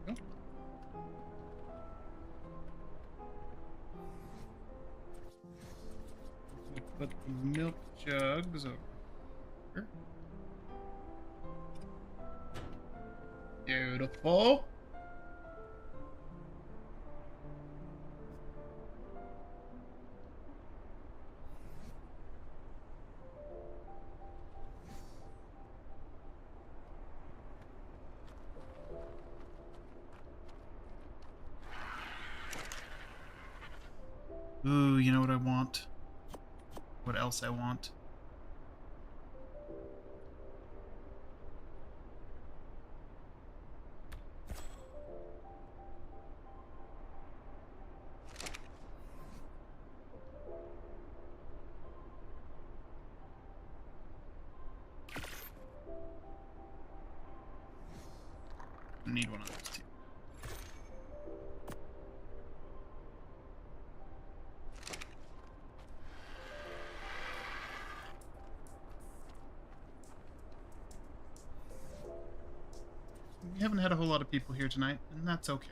Oh. We'll put the milk jugs over here. Beautiful. Ooh, you know what I want? What else I want? I need one of those too. We haven't had a whole lot of people here tonight, and that's okay.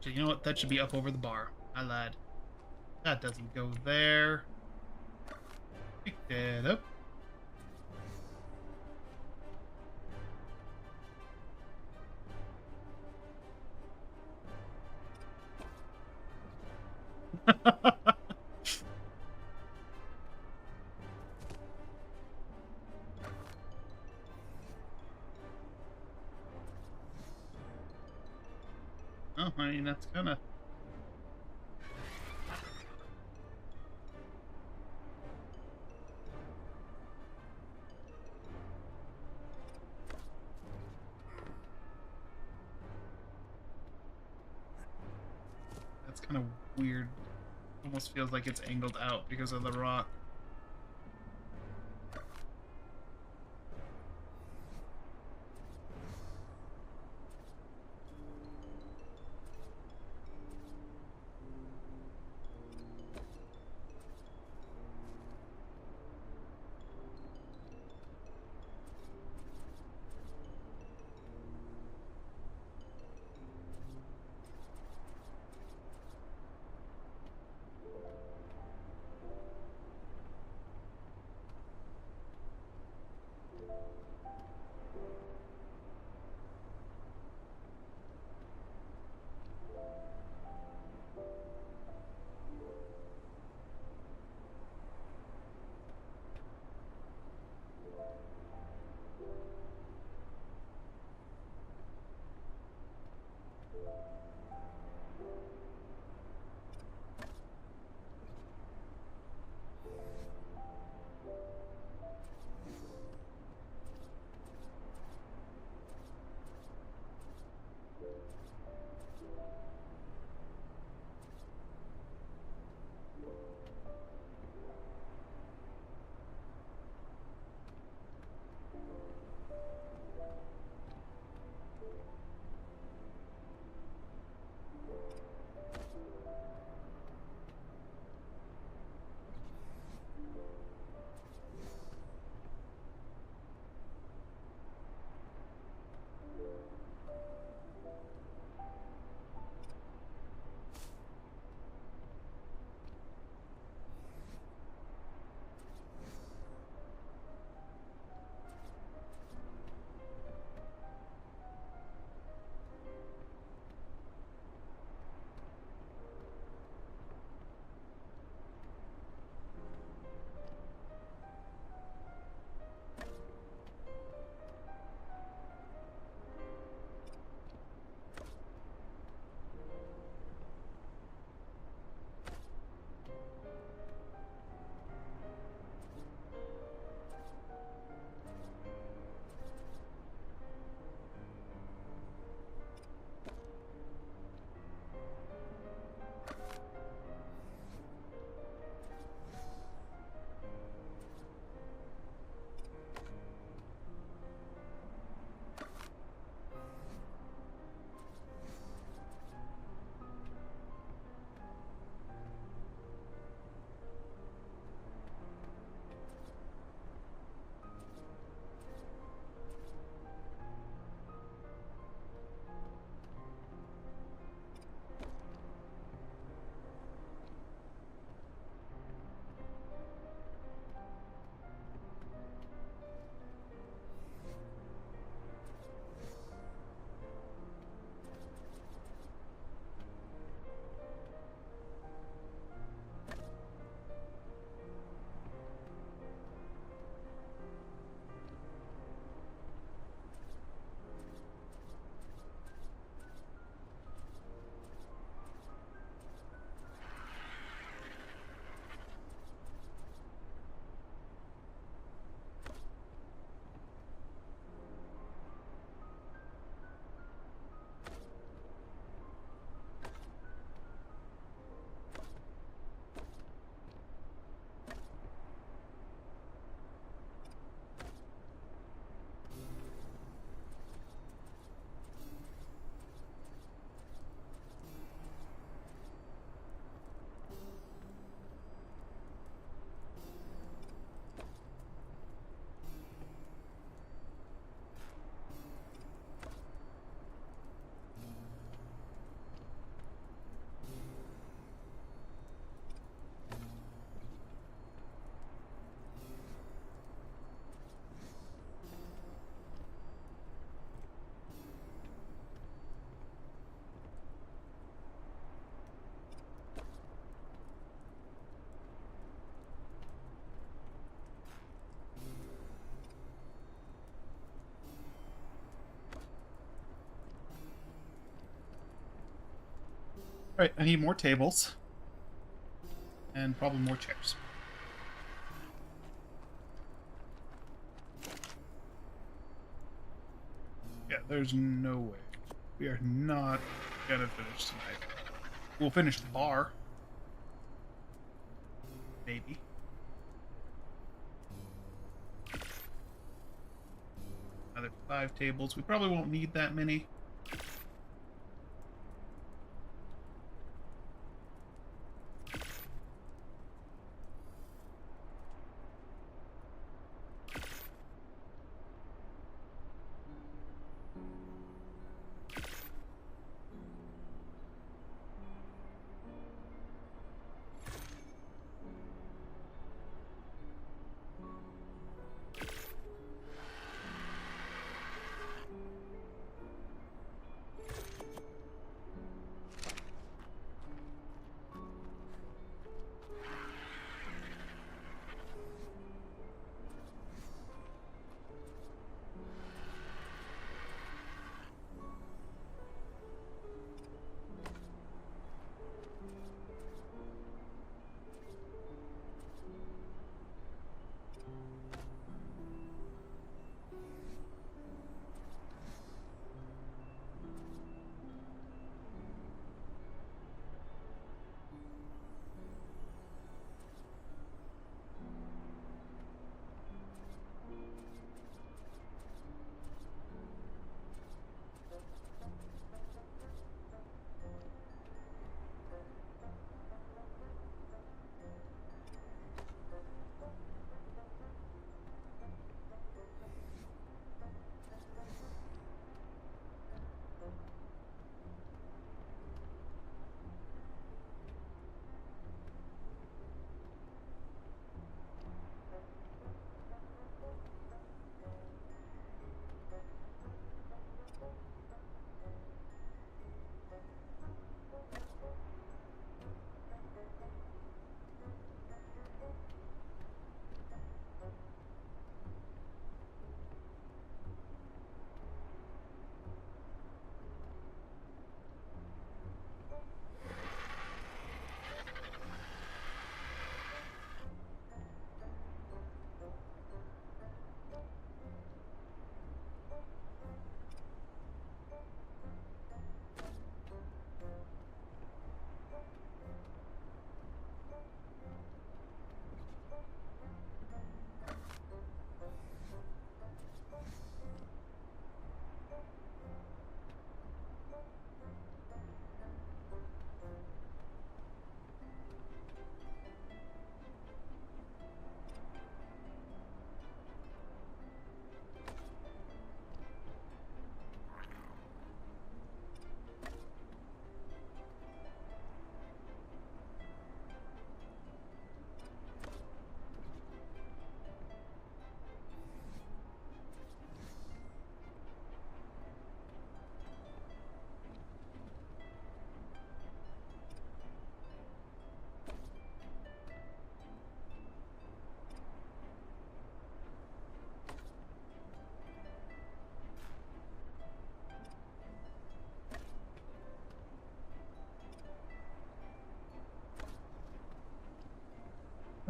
So you know what? That should be up over the bar. I lied. That doesn't go there. Pick that up. Oh, I mean, that's kind of... That's kind of weird. Almost feels like it's angled out because of the rock. All right, I need more tables. And probably more chairs. Yeah, there's no way. We are not gonna finish tonight. We'll finish the bar. Maybe. Another 5 tables. We probably won't need that many.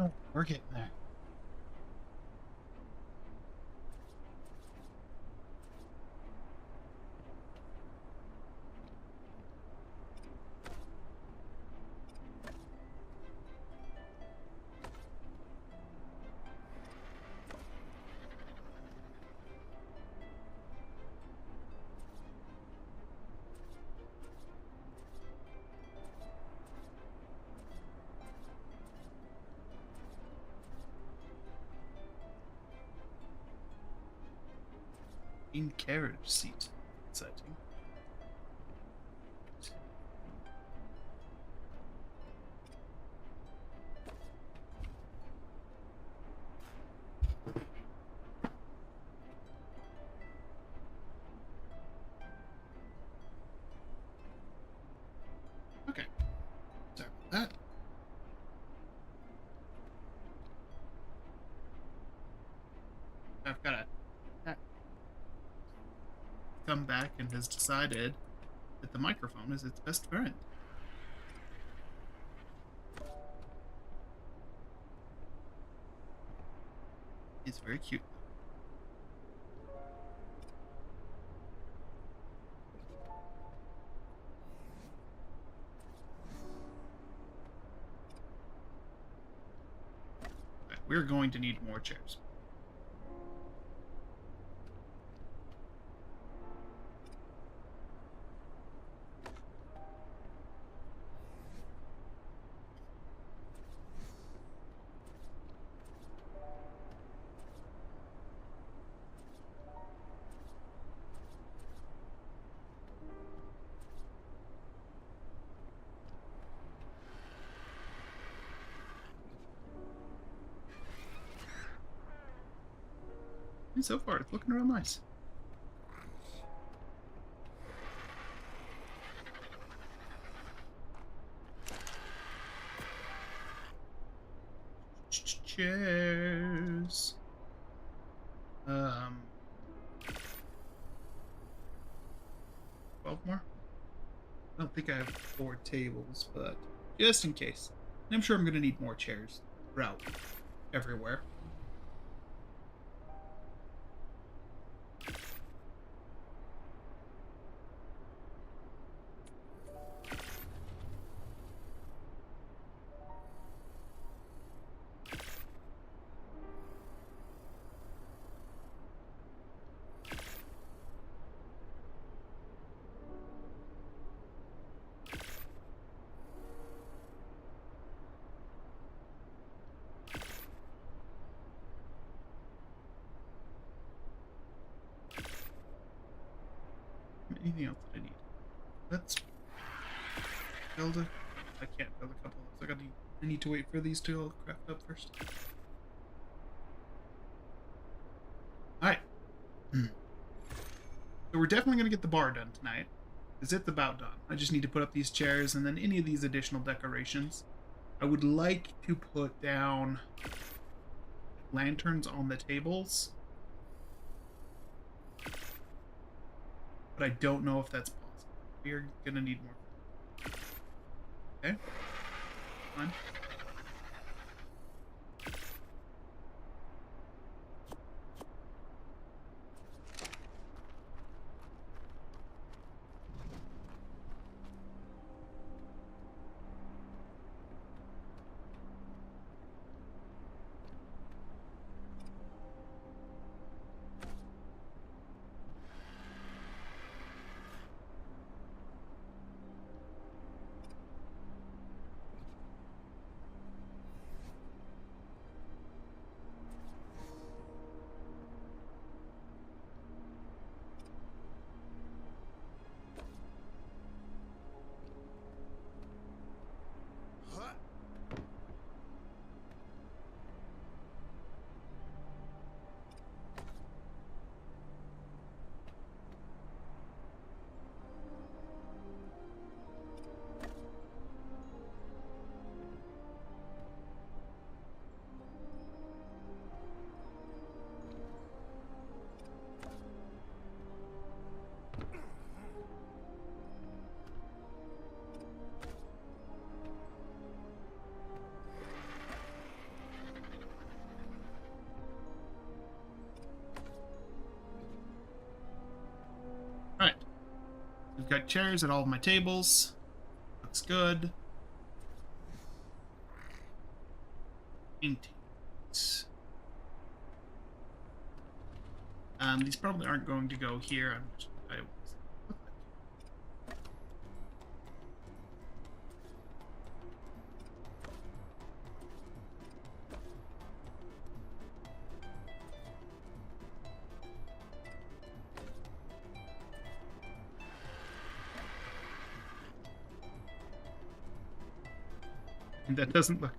Oh, we're getting there. In carriage seat. Exciting. Okay. Sorry about that. I've got a come back and has decided that the microphone is its best friend. It's very cute. Right, we're going to need more chairs. And so far, it's looking real nice. Chairs. 12 more? I don't think I have 4 tables, but just in case. And I'm sure I'm going to need more chairs throughout everywhere. Anything else that I need? Let's build a... I can't build a couple of those. I need to wait for these to all craft up first. Alright. So we're definitely going to get the bar done tonight. Because it's about done. I just need to put up these chairs and then any of these additional decorations. I would like to put down lanterns on the tables. But I don't know if that's possible. We're going to need more. Okay. Fine. Alright. We've got chairs at all of my tables. Looks good. Paintings. These probably aren't going to go here. That doesn't look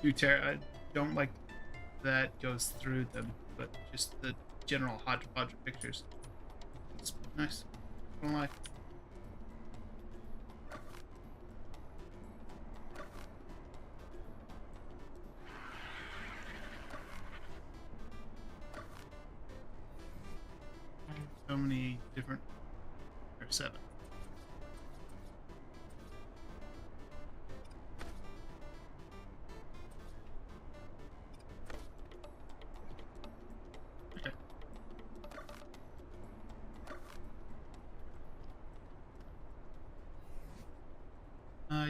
too terrible. I don't like that goes through them, but just the general hodgepodge of pictures. It's nice. I don't lie. So many different... There's 7.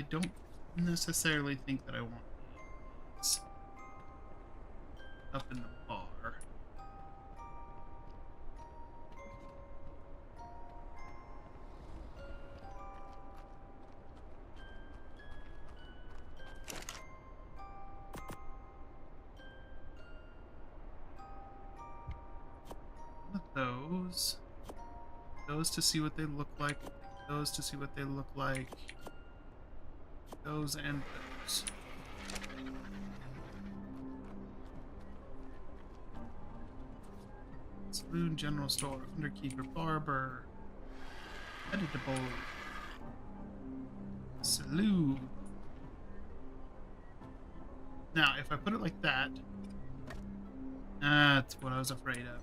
I don't necessarily think that I want these up in the bar. Those to see what they look like, those to see what they look like, those and those. Saloon, general store, underkeeper, barber, editable, saloon. Now, if I put it like that, that's what I was afraid of.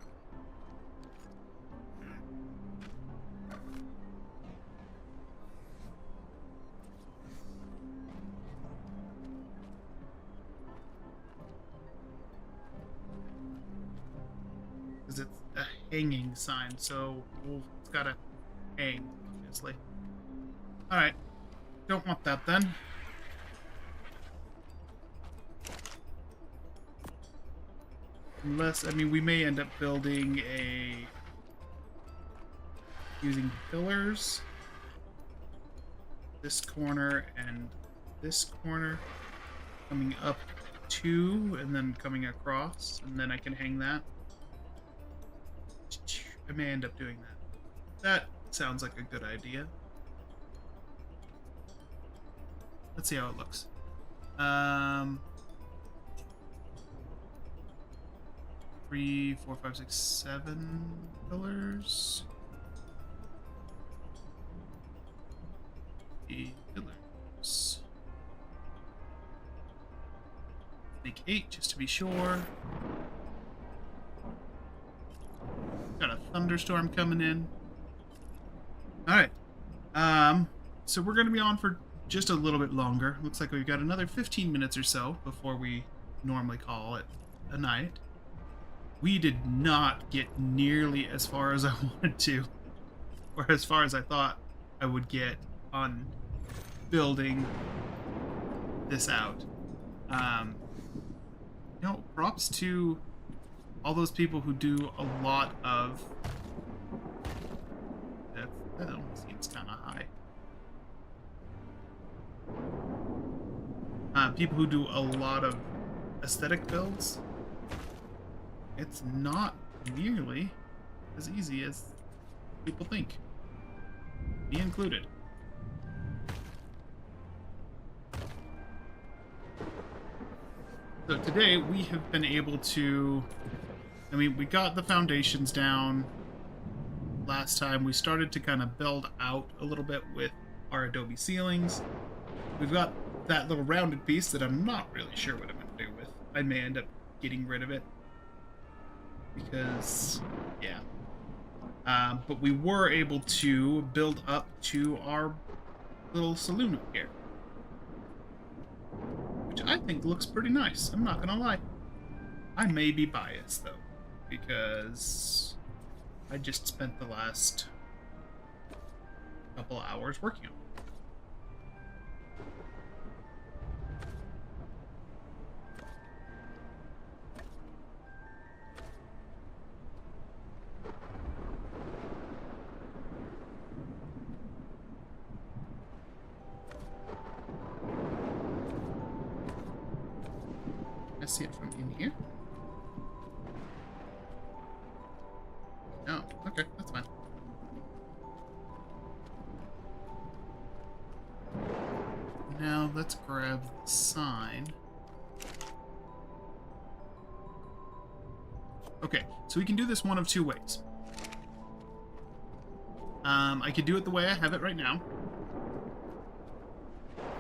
Because it's a hanging sign, so it's gotta hang, obviously. Alright, don't want that then. Unless, I mean, we may end up building using pillars. This corner and this corner. Coming up 2 and then coming across, and then I can hang that. I may end up doing that. That sounds like a good idea. Let's see how it looks. 3, 4, 5, 6, 7 pillars. 8 pillars. Make 8 just to be sure. Got a thunderstorm coming in. Alright. So we're gonna be on for just a little bit longer. Looks like we've got another 15 minutes or so before we normally call it a night. We did not get nearly as far as I wanted to, or as far as I thought I would get on building this out. You know, props to all those people who do a lot of... That almost seems kind of high. People who do a lot of aesthetic builds. It's not nearly as easy as people think. Me included. So today we have been able to... I mean, we got the foundations down last time. We started to kind of build out a little bit with our adobe ceilings. We've got that little rounded piece that I'm not really sure what I'm going to do with. I may end up getting rid of it. Because, yeah. But we were able to build up to our little saloon up here. Which I think looks pretty nice, I'm not gonna lie. I may be biased, though, because I just spent the last couple hours working on it. See it from in here? Oh, okay, that's fine. Now let's grab the sign. Okay, so we can do this one of two ways. I could do it the way I have it right now.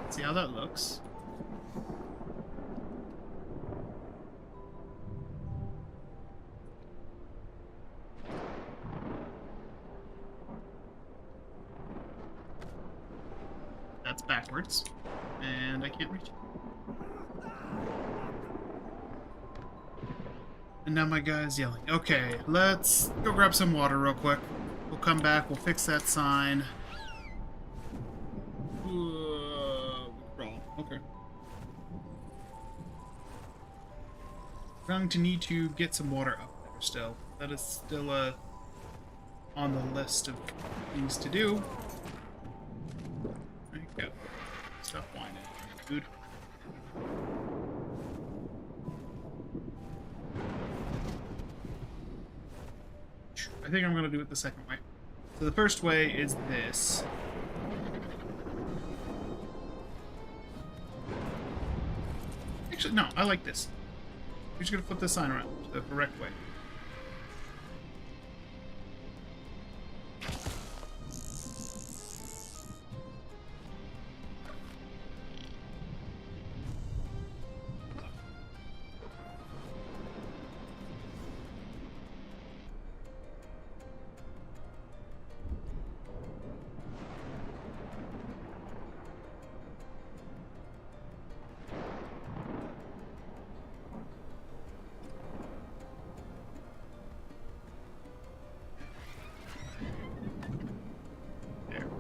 Let's see how that looks. That's backwards, and I can't reach it. And now my guy's yelling. Okay, let's go grab some water real quick. We'll come back, we'll fix that sign. Going to need to get some water up there still. That is still on the list of things to do. There you go. Stop whining, dude. I think I'm going to do it the second way. So the first way is this. Actually, no, I like this. We're just going to flip this sign around the correct way.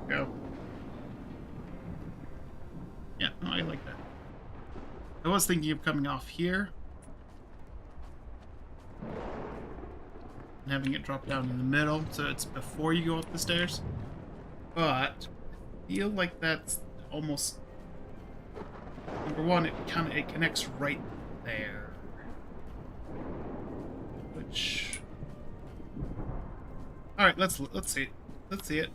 Go. Yeah, no, I like that. I was thinking of coming off here and having it drop down in the middle, so it's before you go up the stairs. But I feel like that's almost, number one, it connects right there, which. All right, let's see it. Let's see it.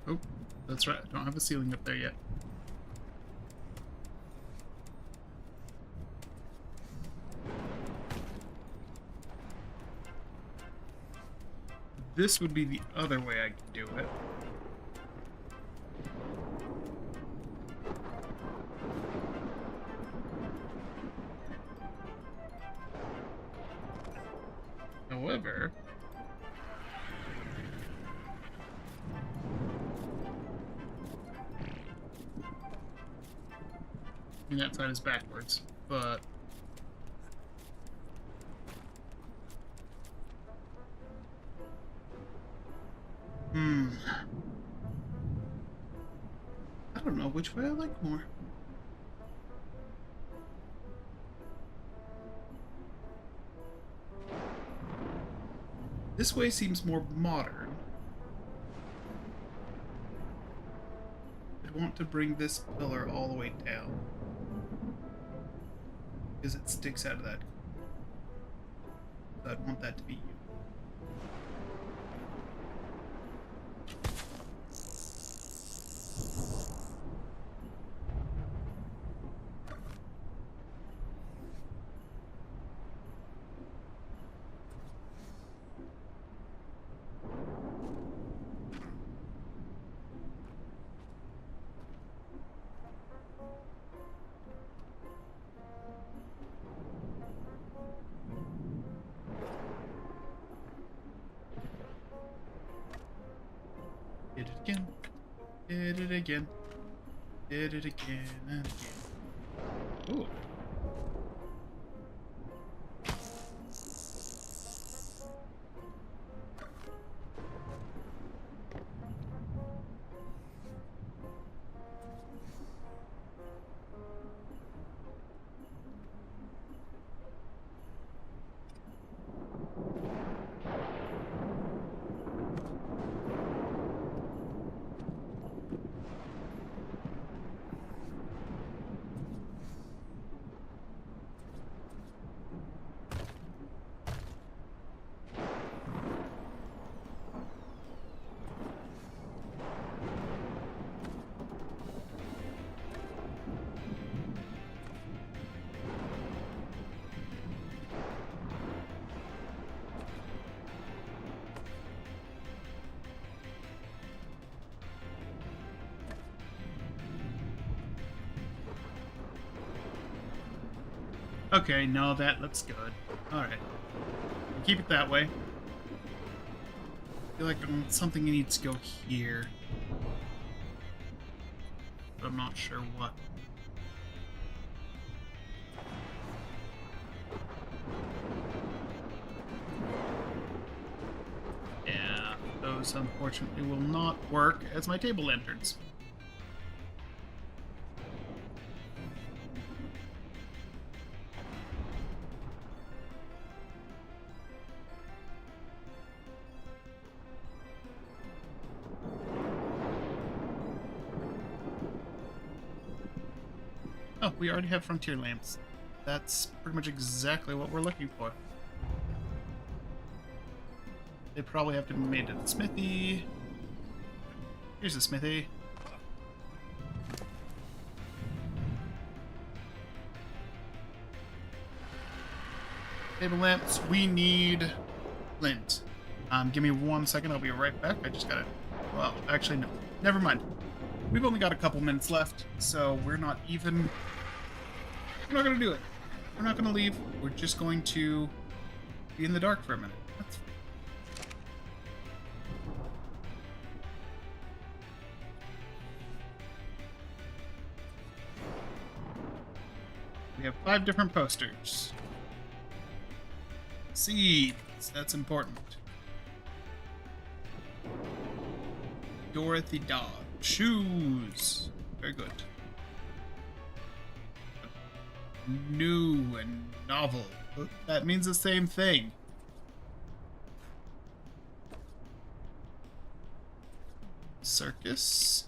Oh, that's right. I don't have a ceiling up there yet. This would be the other way I could do it. However, and that side is backwards, but I don't know which way I like more. This way seems more modern. I want to bring this pillar all the way down because it sticks out of that. So I'd want that to be you. Did it again. Did it again. Did it again and again. Ooh. Okay, no, that looks good. Alright. Keep it that way. I feel like something needs to go here. But I'm not sure what. Yeah, those unfortunately will not work as my table lanterns. Oh, we already have frontier lamps. That's pretty much exactly what we're looking for. They probably have to be made at the smithy. Here's the smithy. Table lamps, we need flint. Give me 1 second, I'll be right back. I just gotta... Well, actually, no. Never mind. We've only got a couple minutes left, so we're not even... We're not gonna do it. We're not gonna leave. We're just going to be in the dark for a minute. That's fine. We have 5 different posters. Seeds. That's important. Dorothy Dodd. Shoes. Very good. New and novel. That means the same thing. Circus.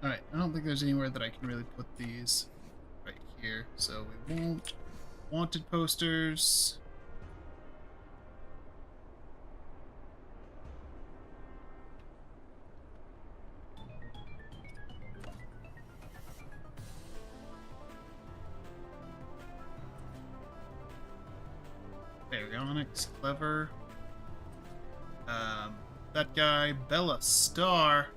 Alright, I don't think there's anywhere that I can really put these right here, so we won't. Wanted posters. Baryonyx, clever. That guy, Bella Star.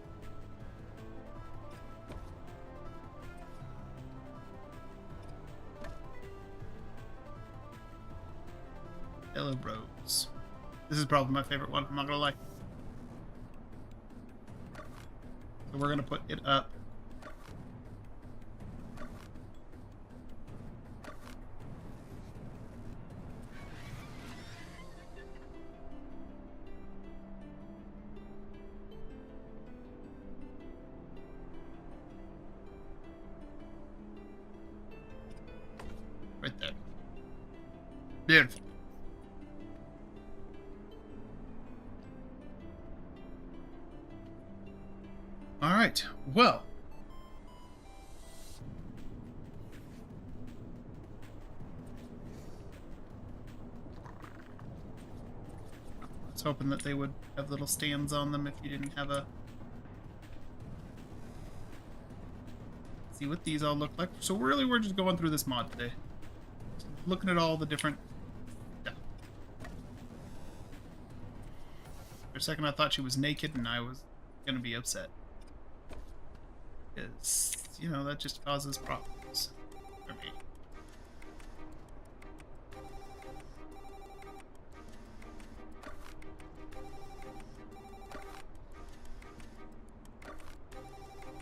Yellow Rose. This is probably my favorite one, I'm not gonna lie. So we're gonna put it up. Right there. Beautiful. Alright, well. I was hoping that they would have little stands on them if you didn't have a... See what these all look like. So really we're just going through this mod today. Looking at all the different stuff. For a second I thought she was naked and I was gonna be upset. Because, you know, that just causes problems for me.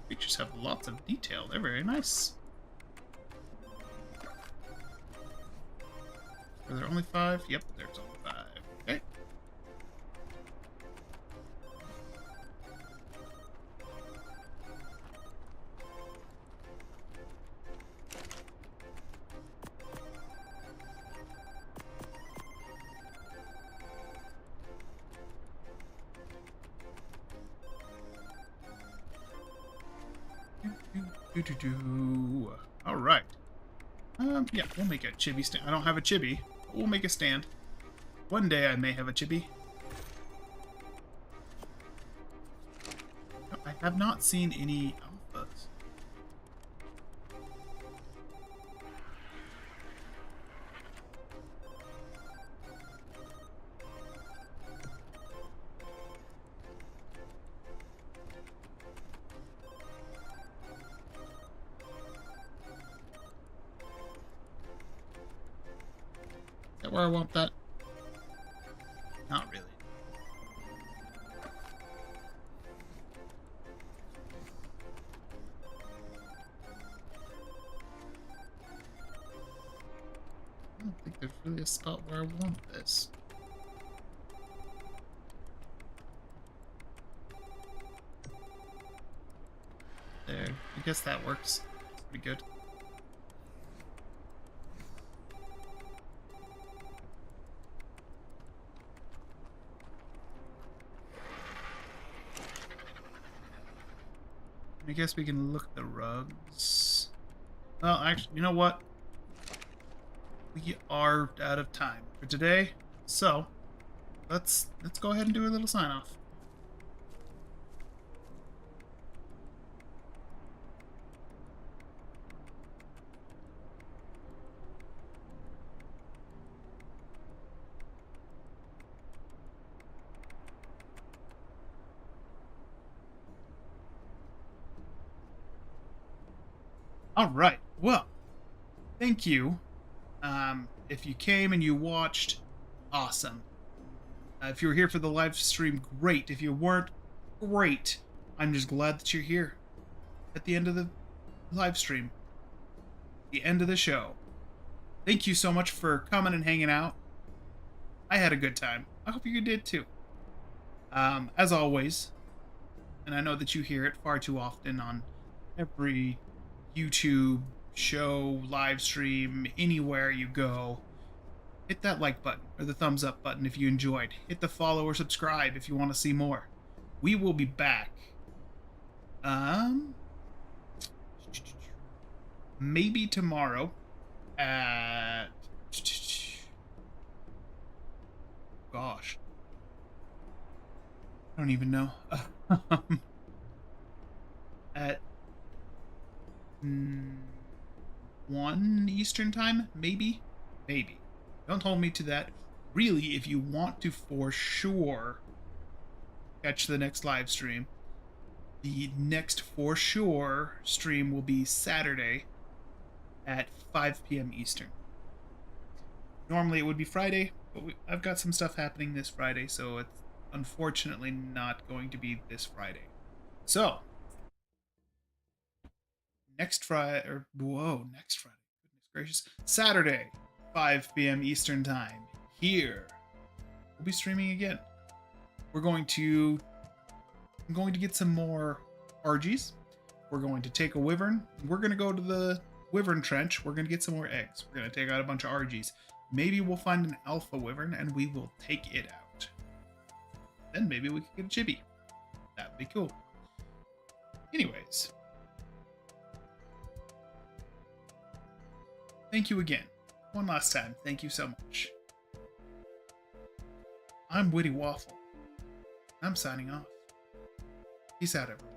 Features have lots of detail. They're very nice. Are there only 5? Yep, there's only 5. Okay. Do. Yeah, we'll make a chibi stand. I don't have a chibi, but we'll make a stand. One day I may have a chibi. I have not seen any alphas. Is that where I want that? Not really. I don't think there's really a spot where I want this. There. I guess that works. It's pretty good. I guess we can look at the rugs. Well, actually, you know what? We are out of time for today, so let's go ahead and do a little sign off. All right. Well, thank you. If you came and you watched, awesome. If you were here for the live stream, great. If you weren't, great. I'm just glad that you're here at the end of the live stream, the end of the show. Thank you so much for coming and hanging out. I had a good time. I hope you did too. As always, and I know that you hear it far too often on every YouTube show, live stream, anywhere you go, hit that like button or the thumbs up button if you enjoyed. Hit the follow or subscribe if you want to see more. We will be back. Maybe tomorrow at... Gosh. I don't even know. At 1 Eastern time, maybe? Maybe. Don't hold me to that. Really, if you want to for sure catch the next live stream, the next for sure stream will be Saturday at 5 p.m. Eastern. Normally it would be Friday, but I've got some stuff happening this Friday, so it's unfortunately not going to be this Friday. So, next Friday, next Friday, goodness gracious, Saturday, 5 p.m. Eastern time, here, we'll be streaming again. I'm going to get some more RGs. We're going to take a wyvern. We're going to go to the wyvern trench. We're going to get some more eggs. We're going to take out a bunch of RGs. Maybe we'll find an alpha wyvern and we will take it out. Then maybe we could get a chibi. That'd be cool. Anyways. Thank you again. One last time. Thank you so much. I'm Witty Waffle. I'm signing off. Peace out, everyone.